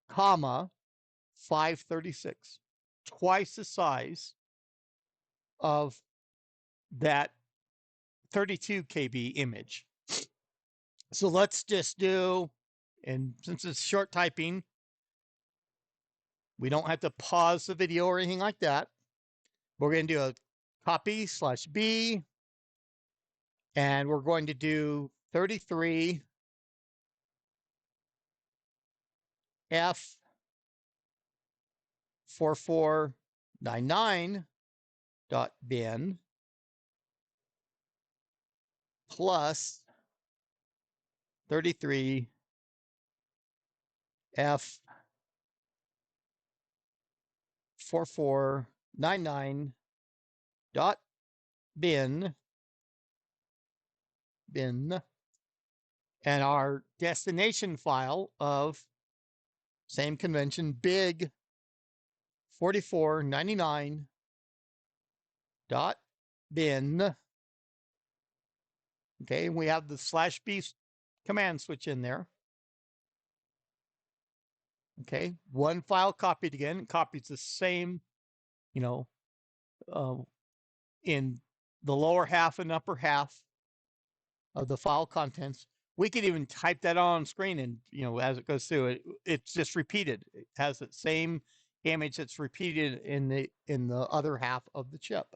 A: 536. Twice the size of that 32 KB image. So let's just do, and since it's short typing, we don't have to pause the video or anything like that. We're going to do a copy /B, and we're going to do 33 F 4499.bin plus 33 F 4499.bin and our destination file of same convention, big 4499.bin. Okay, we have the /B command switch in there. Okay, one file copied again. It copies the same, in the lower half and upper half of the file contents. We could even type that on screen, and as it goes through, it's just repeated. It has that same image that's repeated in the other half of the chip.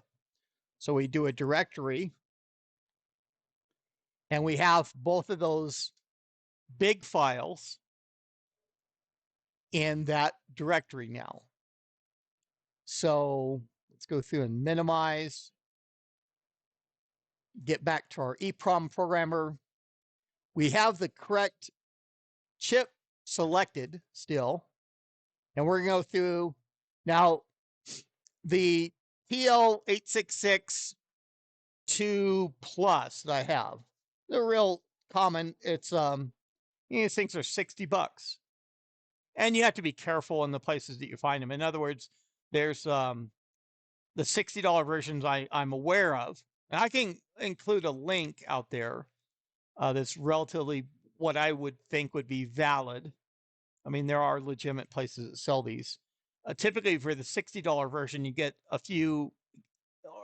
A: So we do a directory, and we have both of those big files in that directory now. So let's go through and minimize, get back to our EEPROM programmer. We have the correct chip selected still, and we're going to go through now. The TL866 2 Plus that I have, they're real common. It's these things are $60, and you have to be careful in the places that you find them. In other words, there's the $60 versions I'm aware of, and I can include a link out there that's relatively what I would think would be valid. I mean, there are legitimate places that sell these. Typically, for the $60 version, you get a few,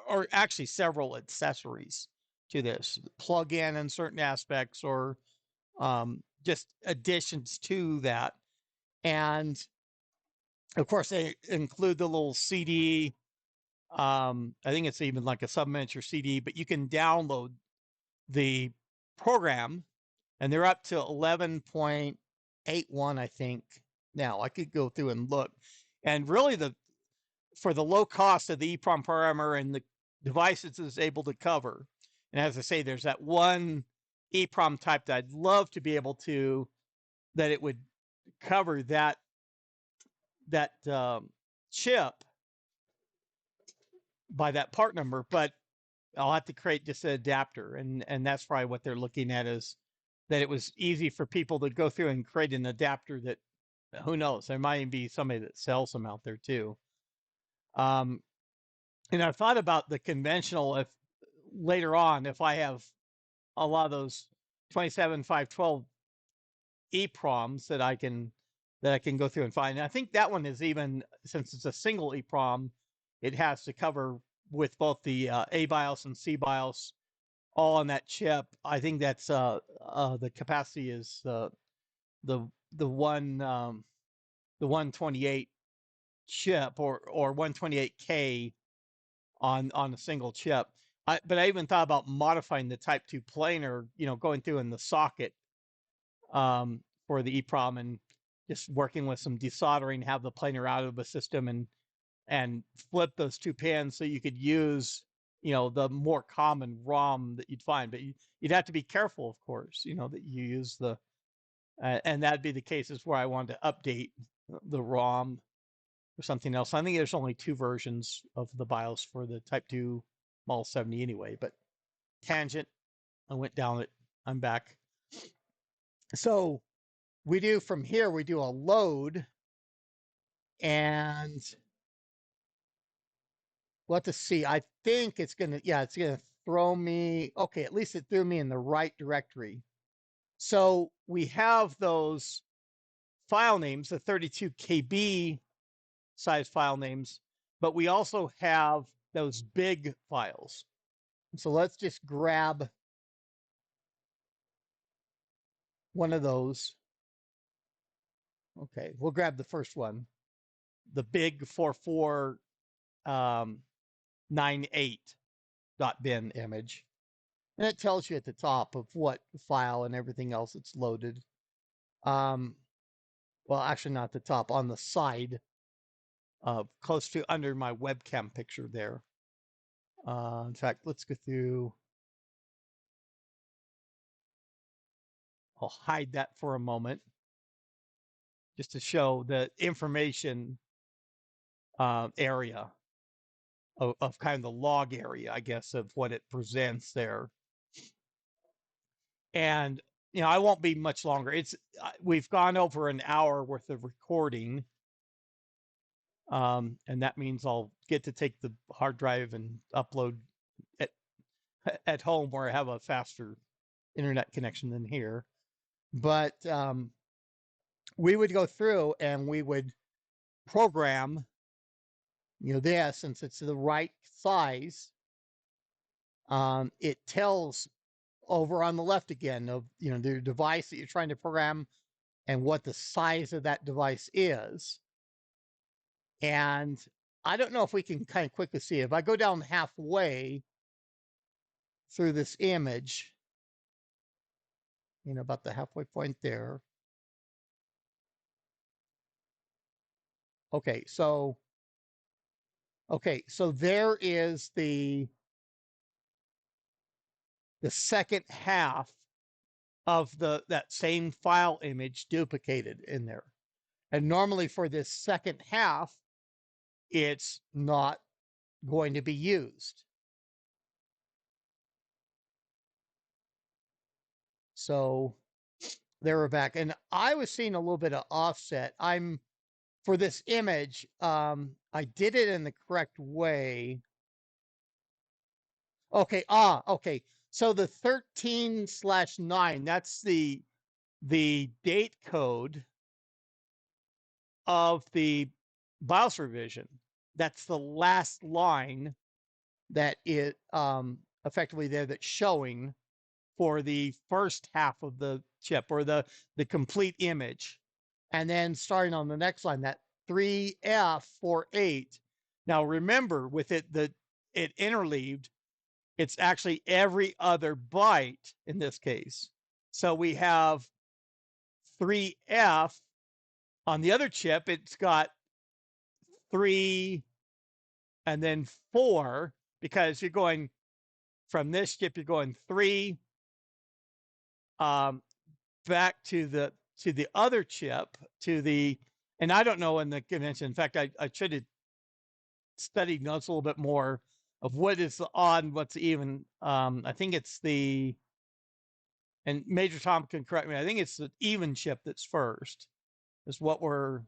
A: or actually several accessories to this, plug in certain aspects, or just additions to that. And of course, they include the little CD. I think it's even like a sub-miniature CD, but you can download the program, and they're up to 11.81, I think. Now I could go through and look, and really for the low cost of the EEPROM programmer and the devices it's able to cover. And as I say, there's that one EEPROM type that I'd love to be able to, that it would cover that chip by that part number, but I'll have to create just an adapter, and that's probably what they're looking at, is that it was easy for people to go through and create an adapter that, who knows, there might even be somebody that sells them out there too. And I thought about the conventional, if later on, if I have a lot of those 27512 EEPROMs that I can go through and find. And I think that one is, even since it's a single EEPROM, it has to cover with both the ABIOS and CBIOS all on that chip. I think that's the capacity is the 128 chip, or 128K on a single chip. But I even thought about modifying the Type 2 planar, going through in the socket for the EEPROM, and just working with some desoldering, have the planar out of the system, and flip those two pins so you could use, the more common ROM that you'd find. But you'd have to be careful, of course, that you use the, and that'd be the cases where I wanted to update the ROM or something else. I think there's only 2 versions of the BIOS for the Type 2 Model 70 anyway, but tangent, I went down it, I'm back. So we do from here, we do a load, and we'll have to see. I think it's gonna, yeah, it's gonna throw me, okay, at least it threw me in the right directory. So we have those file names, the 32 KB size file names, but we also have those big files. So let's just grab one of those. Okay, we'll grab the first one, the big 4498.bin image. And it tells you at the top of what file and everything else it's loaded. Well, actually not the top, on the side, close to under my webcam picture there. In fact, let's go through. I'll hide that for a moment just to show the information area of kind of the log area, I guess, of what it presents there. And, you know, I won't be much longer. We've gone over an hour worth of recording. And that means I'll get to take the hard drive and upload at home where I have a faster internet connection than here. But we would go through and we would program, you know, this, since it's the right size. It tells over on the left again of, you know, the device that you're trying to program and what the size of that device is. And I don't know if we can kind of quickly see. If I go down halfway through this image, you know, about the halfway point there. Okay, so there is the second half of that same file image duplicated in there. And normally for this second half, it's not going to be used. So there we're back. And I was seeing a little bit of offset. For this image, I did it in the correct way. Okay, okay. So the 13/9, that's the date code of the BIOS revision. That's the last line that it effectively there that's showing for the first half of the chip, or the complete image. And then starting on the next line, that 3F48. Now remember, with it interleaved, it's actually every other byte in this case. So we have 3F on the other chip. It's got 3 and then 4, because you're going from this chip, you're going 3 back to the other chip, and I don't know in the convention. In fact, I should have studied notes a little bit more of what is the odd and what's even. I think it's and Major Tom can correct me, I think it's the even chip that's first, is what so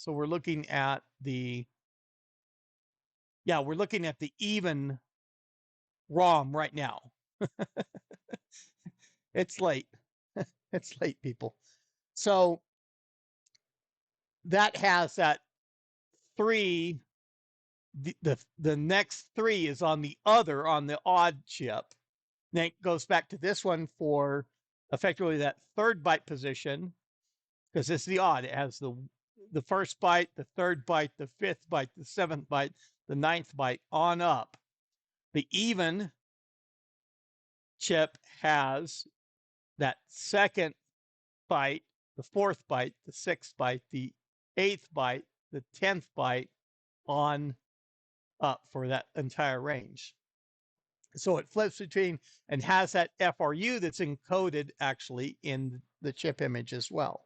A: we're looking at we're looking at the even ROM right now. It's late. It's late, people. So that has that 3. The next 3 is on the odd chip. Then it goes back to this one for effectively that 3rd byte position, because it's the odd. It has the 1st byte, the 3rd byte, the 5th byte, the 7th byte, the 9th byte on up. The even chip has that 2nd byte, the 4th byte, the 6th byte, the 8th byte, the 10th byte on up for that entire range. So it flips between and has that FRU that's encoded actually in the chip image as well.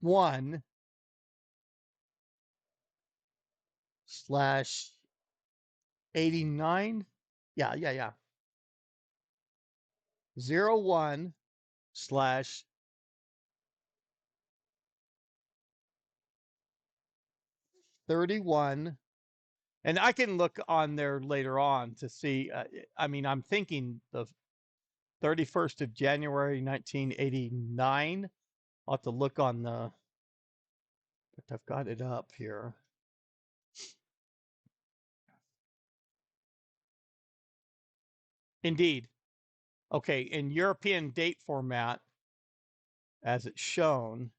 A: 1 slash 89. Yeah. 01 slash 31 And I can look on there later on to see. I mean, I'm thinking the 31st of January, 1989. I'll have to look on the. I've got it up here. Indeed. Okay, in European date format, as it's shown.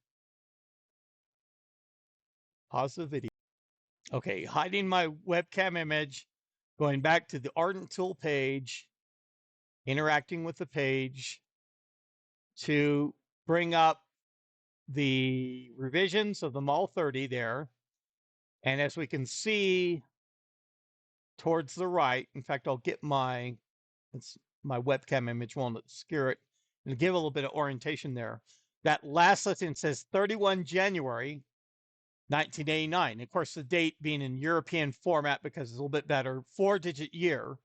A: Pause the video. Okay, hiding my webcam image, going back to the Ardent Tool page, interacting with the page to bring up the revisions of the Mall 30 there. And as we can see towards the right, in fact, I'll get my webcam image won't obscure it and give a little bit of orientation there. That last sentence says 31 January 1989. Of course, the date being in European format because it's a little bit better, 4-digit year.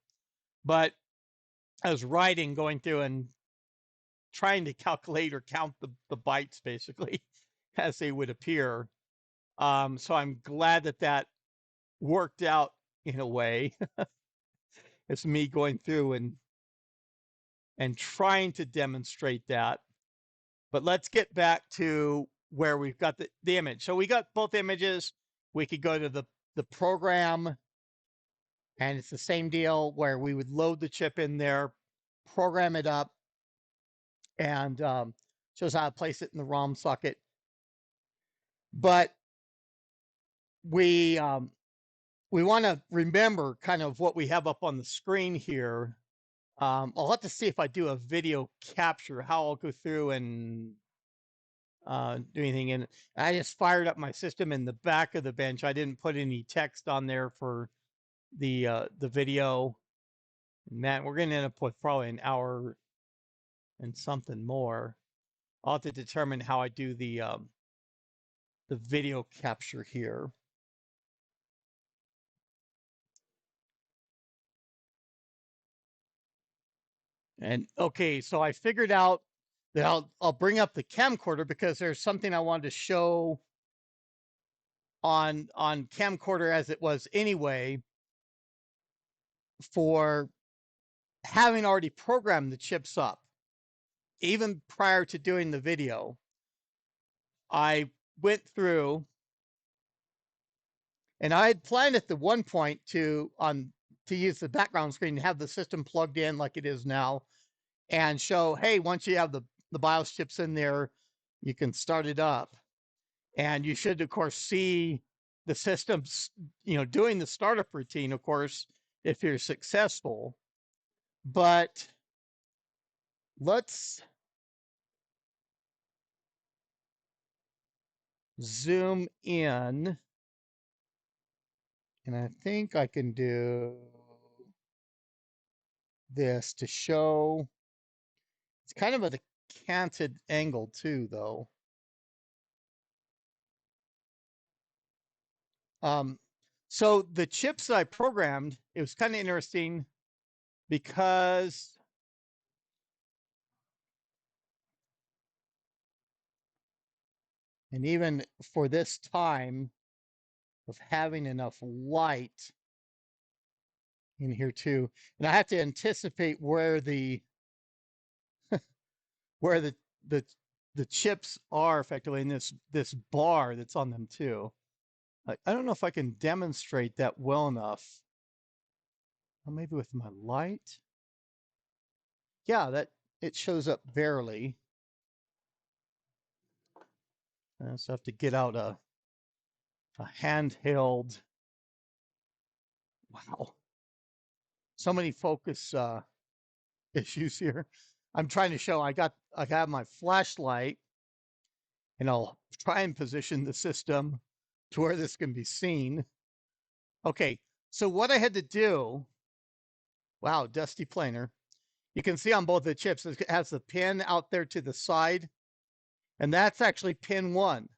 A: But I was writing, going through and trying to calculate or count the bytes basically as they would appear. So I'm glad that that worked out in a way. It's me going through and trying to demonstrate that. But let's get back to where we've got the image. So we got both images. We could go to the program, and it's the same deal where we would load the chip in there, program it up, and shows how to place it in the ROM socket. But we want to remember kind of what we have up on the screen here. I'll have to see if I do a video capture, how I'll go through and do anything. And I just fired up my system in the back of the bench. I didn't put any text on there for the video. Man, we're going to end up with probably an hour and something more. I'll have to determine how I do the video capture here. And okay, so I figured out that I'll bring up the camcorder because there's something I wanted to show on camcorder as it was anyway, for having already programmed the chips up. Even prior to doing the video, I went through and I had planned at the one point to use the background screen and have the system plugged in like it is now and show, hey, once you have the BIOS chips in there, you can start it up. And you should, of course, see the systems, doing the startup routine, of course, if you're successful. But let's zoom in. And I think I can do this to show. It's kind of at a canted angle too, though. So the chips that I programmed, it was kind of interesting because and even for this time of having enough light in here too, and I have to anticipate where the where the chips are effectively in this bar that's on them too. I don't know if I can demonstrate that well enough. Well, maybe with my light. Yeah, that it shows up barely. So I have to get out a handheld. Wow, so many focus issues here. I'm trying to show I have my flashlight, and I'll try and position the system to where this can be seen. Okay, so what I had to do, wow, dusty planer. You can see on both the chips, it has the pin out there to the side, and that's actually pin 1.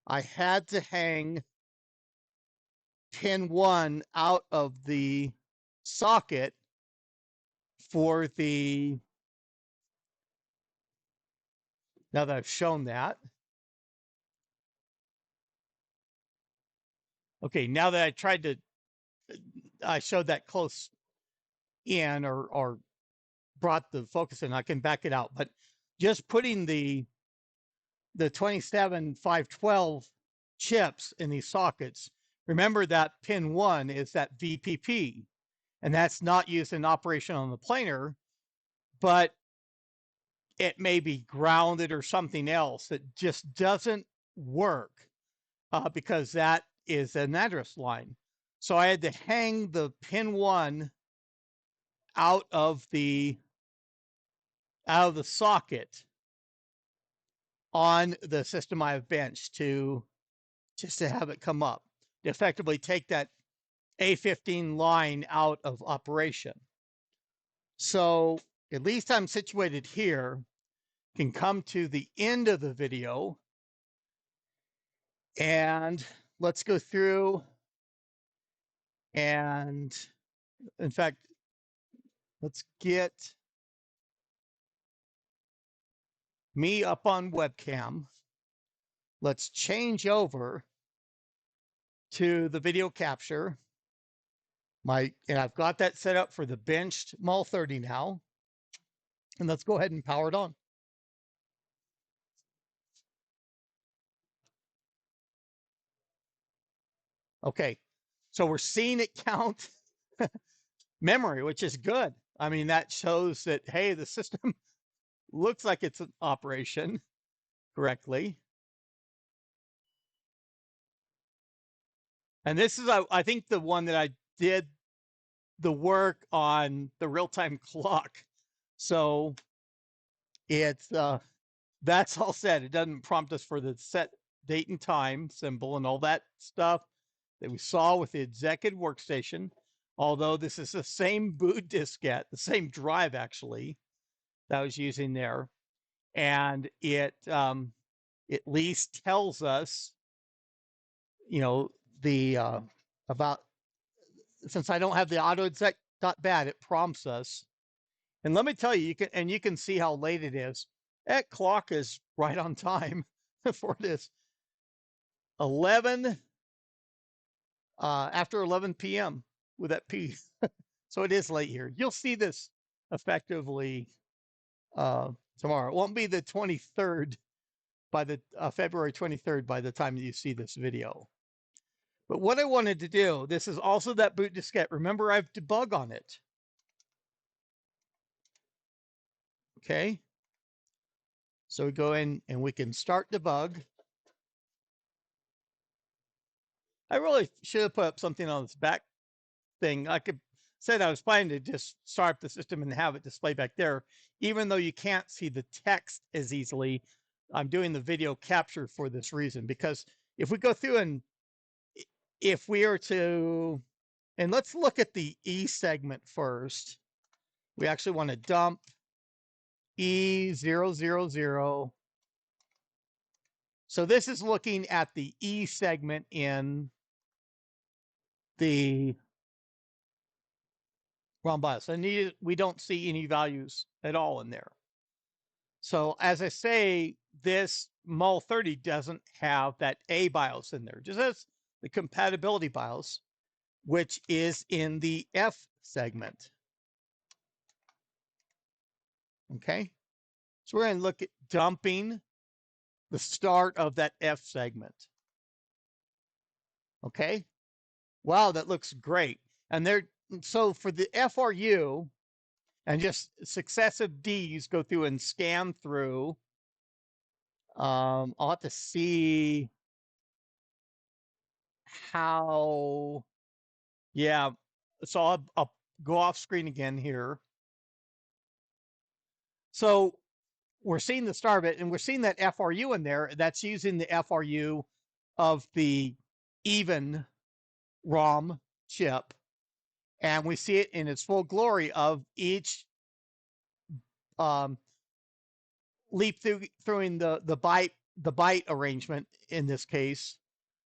A: I had to hang pin 1 out of the socket for the, now that I've shown that. Okay, now that I tried to I showed that close in or brought the focus in. I can back it out, but just putting the 27512 chips in these sockets. Remember that pin 1 is that VPP, and that's not used in operation on the planer, but it may be grounded or something else that just doesn't work because that is an address line. So I had to hang the pin 1 out of the socket on the system I have benched just to have it come up, to effectively take that A15 line out of operation. So at least I'm situated here, can come to the end of the video, and let's go through, and in fact, let's get me up on webcam. Let's change over to the video capture. And I've got that set up for the benched MUL30 now. And let's go ahead and power it on. Okay, so we're seeing it count memory, which is good. I mean, that shows that, hey, the system looks like it's in operation correctly. And this is, I think, the one that I did the work on the real-time clock. So it's, that's all set. It doesn't prompt us for the set date and time symbol and all that stuff that we saw with the executive workstation. Although this is the same boot diskette, the same drive actually that I was using there. And it at least tells us, you know, the about, since I don't have the auto exec.bat, it prompts us. And let me tell you, you can see how late it is. That clock is right on time for this 11 after 11 p.m. with that P. So it is late here. You'll see this effectively tomorrow. It won't be the 23rd by the February 23rd by the time you see this video. But what I wanted to do, this is also that boot diskette. Remember, I've debug on it. Okay. So we go in and we can start debug. I really should have put up something on this back thing. I could said I was planning to just start up the system and have it display back there, even though you can't see the text as easily. I'm doing the video capture for this reason, because if we go through and if we are to, and let's look at the E segment first. We actually want to dump E000. So this is looking at the E segment in the ROM BIOS. And we don't see any values at all in there. So as I say, this MUL30 doesn't have that A BIOS in there. It just has the compatibility BIOS, which is in the F segment. Okay. So we're going to look at dumping the start of that F segment. Okay. Wow, that looks great. And so for the FRU, and just successive Ds go through and scan through. I'll have to see how, yeah. So I'll go off screen again here. So we're seeing the start of it, and we're seeing that FRU in there. That's using the FRU of the even ROM chip. And we see it in its full glory of each leap through the byte arrangement in this case,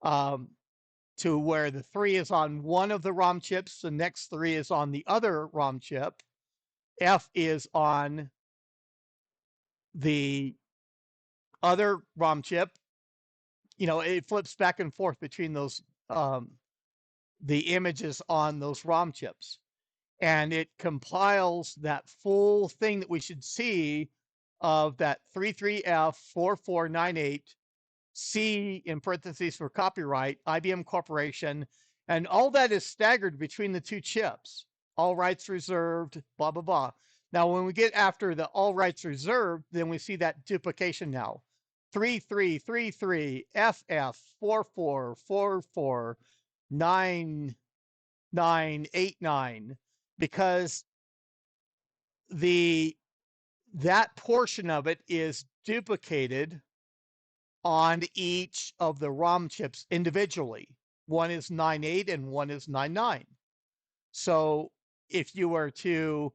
A: to where the 3 is on one of the ROM chips, the next 3 is on the other ROM chip, F is on the other ROM chip. You know, it flips back and forth between those the images on those ROM chips. And it compiles that full thing that we should see of that 33F4498C in parentheses for copyright, IBM Corporation, and all that is staggered between the two chips. All rights reserved, blah, blah, blah. Now, when we get after the all rights reserved, then we see that duplication now. 33FF44449989, because that portion of it is duplicated on each of the ROM chips individually. One is 9.8 and one is 9.9. So if you were to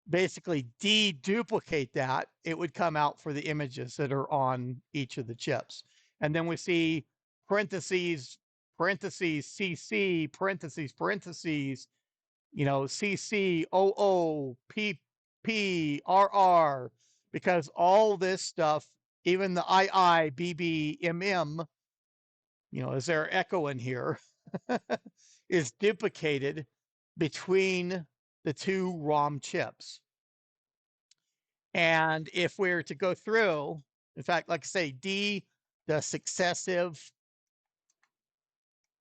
A: basically deduplicate that, it would come out for the images that are on each of the chips. And then we see parentheses, parentheses, CC, parentheses, parentheses, CC, OO, PP, RR, because all this stuff, even the II, BB, MM, is there echo in here, is duplicated between the two ROM chips. And if we're to go through, in fact, like I say, the successive,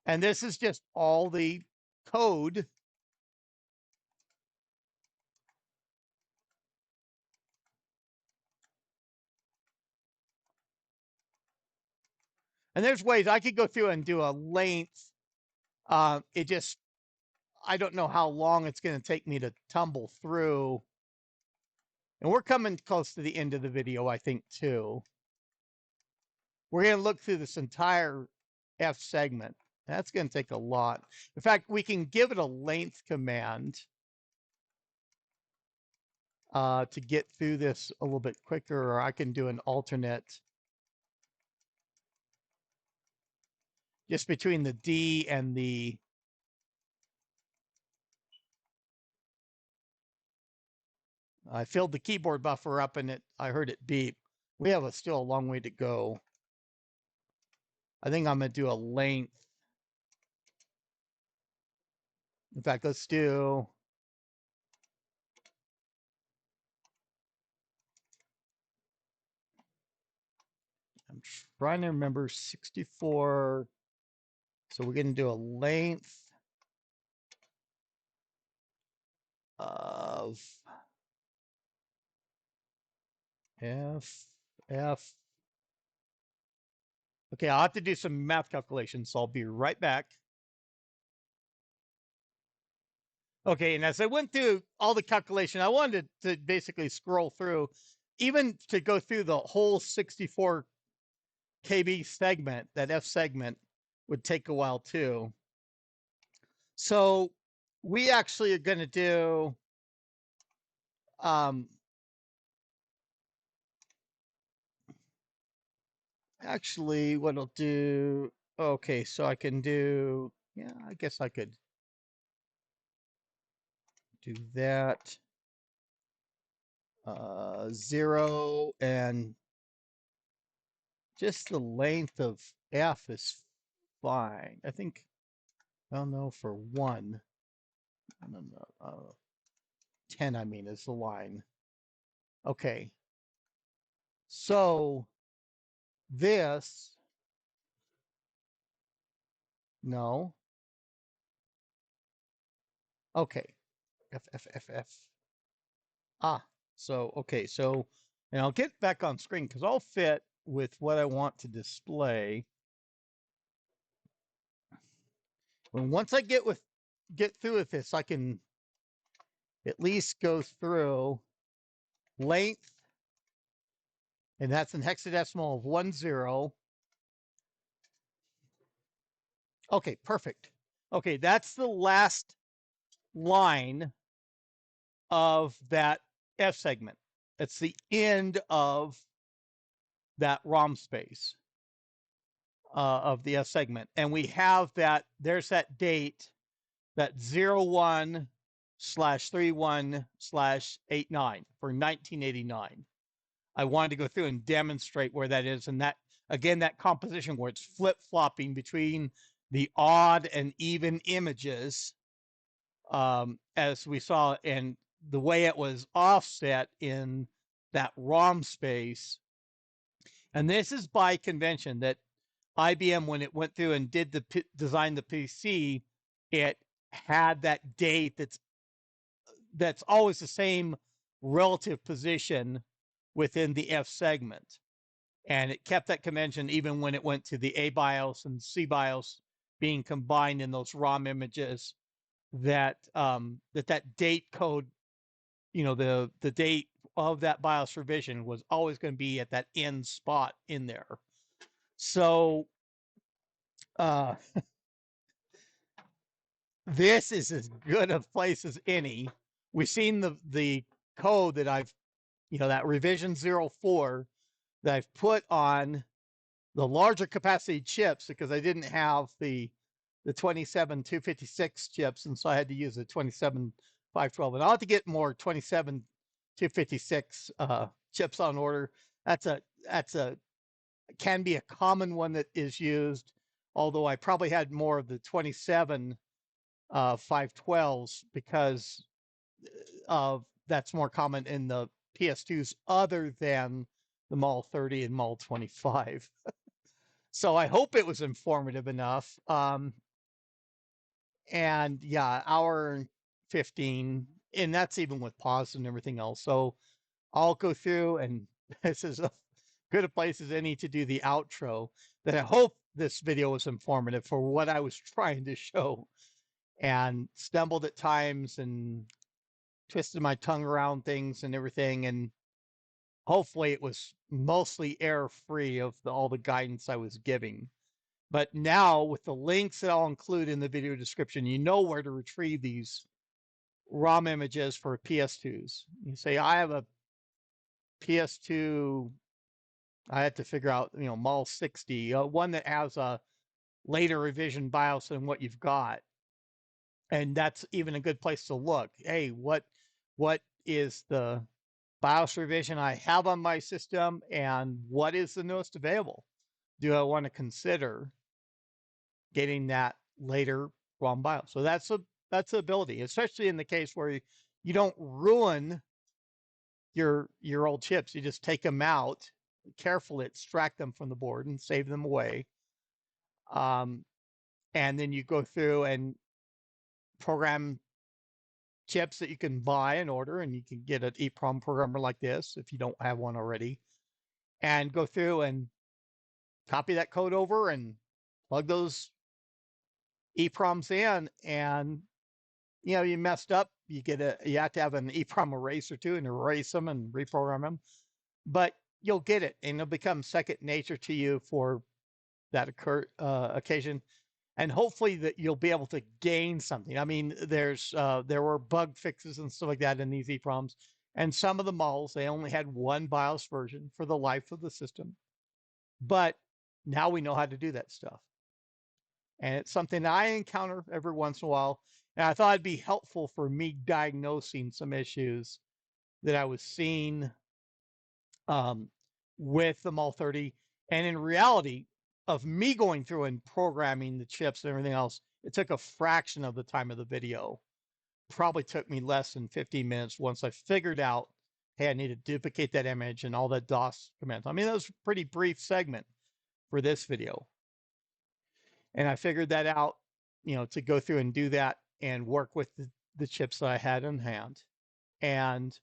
A: and this is just all the code. And there's ways I could go through and do a length. I don't know how long it's going to take me to tumble through. And we're coming close to the end of the video, I think, too. We're going to look through this entire F segment. That's going to take a lot. In fact, we can give it a length command to get through this a little bit quicker, or I can do an alternate just between the D and the I filled the keyboard buffer up and I heard it beep. We have still a long way to go. I think I'm going to do a length. In fact, let's do I'm trying to remember 64. So we're going to do a length of F. Okay, I'll have to do some math calculations, so I'll be right back. Okay, and as I went through all the calculation, I wanted to basically scroll through, even to go through the whole 64 KB segment, that F segment would take a while too. So we actually are going to do actually what I'll do, okay, so I can do, yeah, I guess I could do that. 0 and just the length of F is fine. I think, I don't know, for 1. I don't know. 10, I mean, is the line. Okay. So this, no. Okay. F. So, okay. So, and I'll get back on screen because I'll fit with what I want to display. And once I get through with this, I can at least go through length, and that's in hexadecimal of 10. Okay, perfect. Okay, that's the last line of that F segment. That's the end of that ROM space of the F segment. And we have that, there's that date, that 01/31/89 for 1989. I wanted to go through and demonstrate where that is. And that, again, that composition where it's flip-flopping between the odd and even images, as we saw, and the way it was offset in that ROM space. And this is by convention that IBM, when it went through and did design the PC, it had that date that's always the same relative position within the F segment. And it kept that convention even when it went to the A BIOS and C BIOS being combined in those ROM images, that that date code, the date of that BIOS revision was always going to be at that end spot in there. So uh, this is as good a place as any. We've seen the code that I've, that revision 04 that I've put on the larger capacity chips, because I didn't have the 27256 chips, and so I had to use the 27512. And I'll have to get more 27256 chips on order. That's a can be a common one that is used, although I probably had more of the 27512s because of that's more common in the PS2s other than the Mall 30 and Mall 25. So I hope it was informative enough. And yeah, hour and 15, and that's even with pause and everything else. So I'll go through, and this is as good a place as any to do the outro. That I hope this video was informative for what I was trying to show, and stumbled at times and twisted my tongue around things and everything. And hopefully it was mostly error free of all the guidance I was giving. But now with the links that I'll include in the video description, you know where to retrieve these ROM images for PS2s. You say, I have a PS2, I had to figure out, Mall 60, one that has a later revision BIOS than what you've got. And that's even a good place to look. Hey, what is the BIOS revision I have on my system, and what is the newest available? Do I want to consider getting that later ROM BIOS? So that's the ability, especially in the case where you don't ruin your old chips. You just take them out, carefully extract them from the board and save them away. And then you go through and program chips that you can buy and order, and you can get an EEPROM programmer like this if you don't have one already, and go through and copy that code over and plug those EEPROMs in. And you messed up, you have to have an EEPROM erase or two and erase them and reprogram them, but you'll get it, and it'll become second nature to you for that occasion. And hopefully that you'll be able to gain something. I mean, there were bug fixes and stuff like that in these EEPROMs, and some of the models, they only had one BIOS version for the life of the system. But now we know how to do that stuff. And it's something I encounter every once in a while. And I thought it'd be helpful for me diagnosing some issues that I was seeing with the Mall 30. And in reality, of me going through and programming the chips and everything else, it took a fraction of the time of the video. Probably took me less than 15 minutes once I figured out, hey, I need to duplicate that image and all that DOS commands. I mean, that was a pretty brief segment for this video. And I figured that out, to go through and do that and work with the chips that I had in hand. And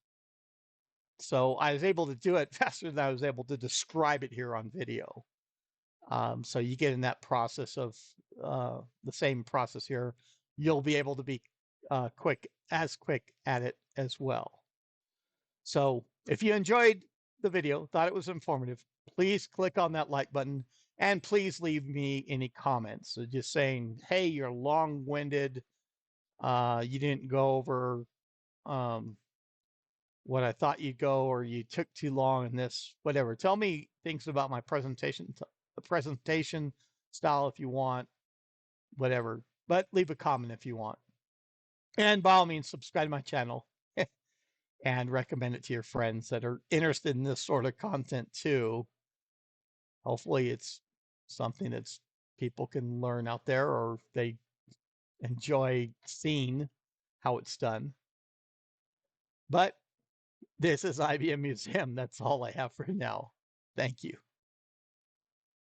A: so I was able to do it faster than I was able to describe it here on video. So you get in that process of the same process here. You'll be able to be quick at it as well. So if you enjoyed the video, thought it was informative, please click on that like button, and please leave me any comments. So just saying, hey, you're long-winded. You didn't go over what I thought you'd go, or you took too long in this, whatever. Tell me things about my presentation style if you want, whatever. But leave a comment if you want. And by all means, subscribe to my channel and recommend it to your friends that are interested in this sort of content too. Hopefully it's something that's people can learn out there, or they enjoy seeing how it's done. But this is IBM Museum. That's all I have for now. Thank you.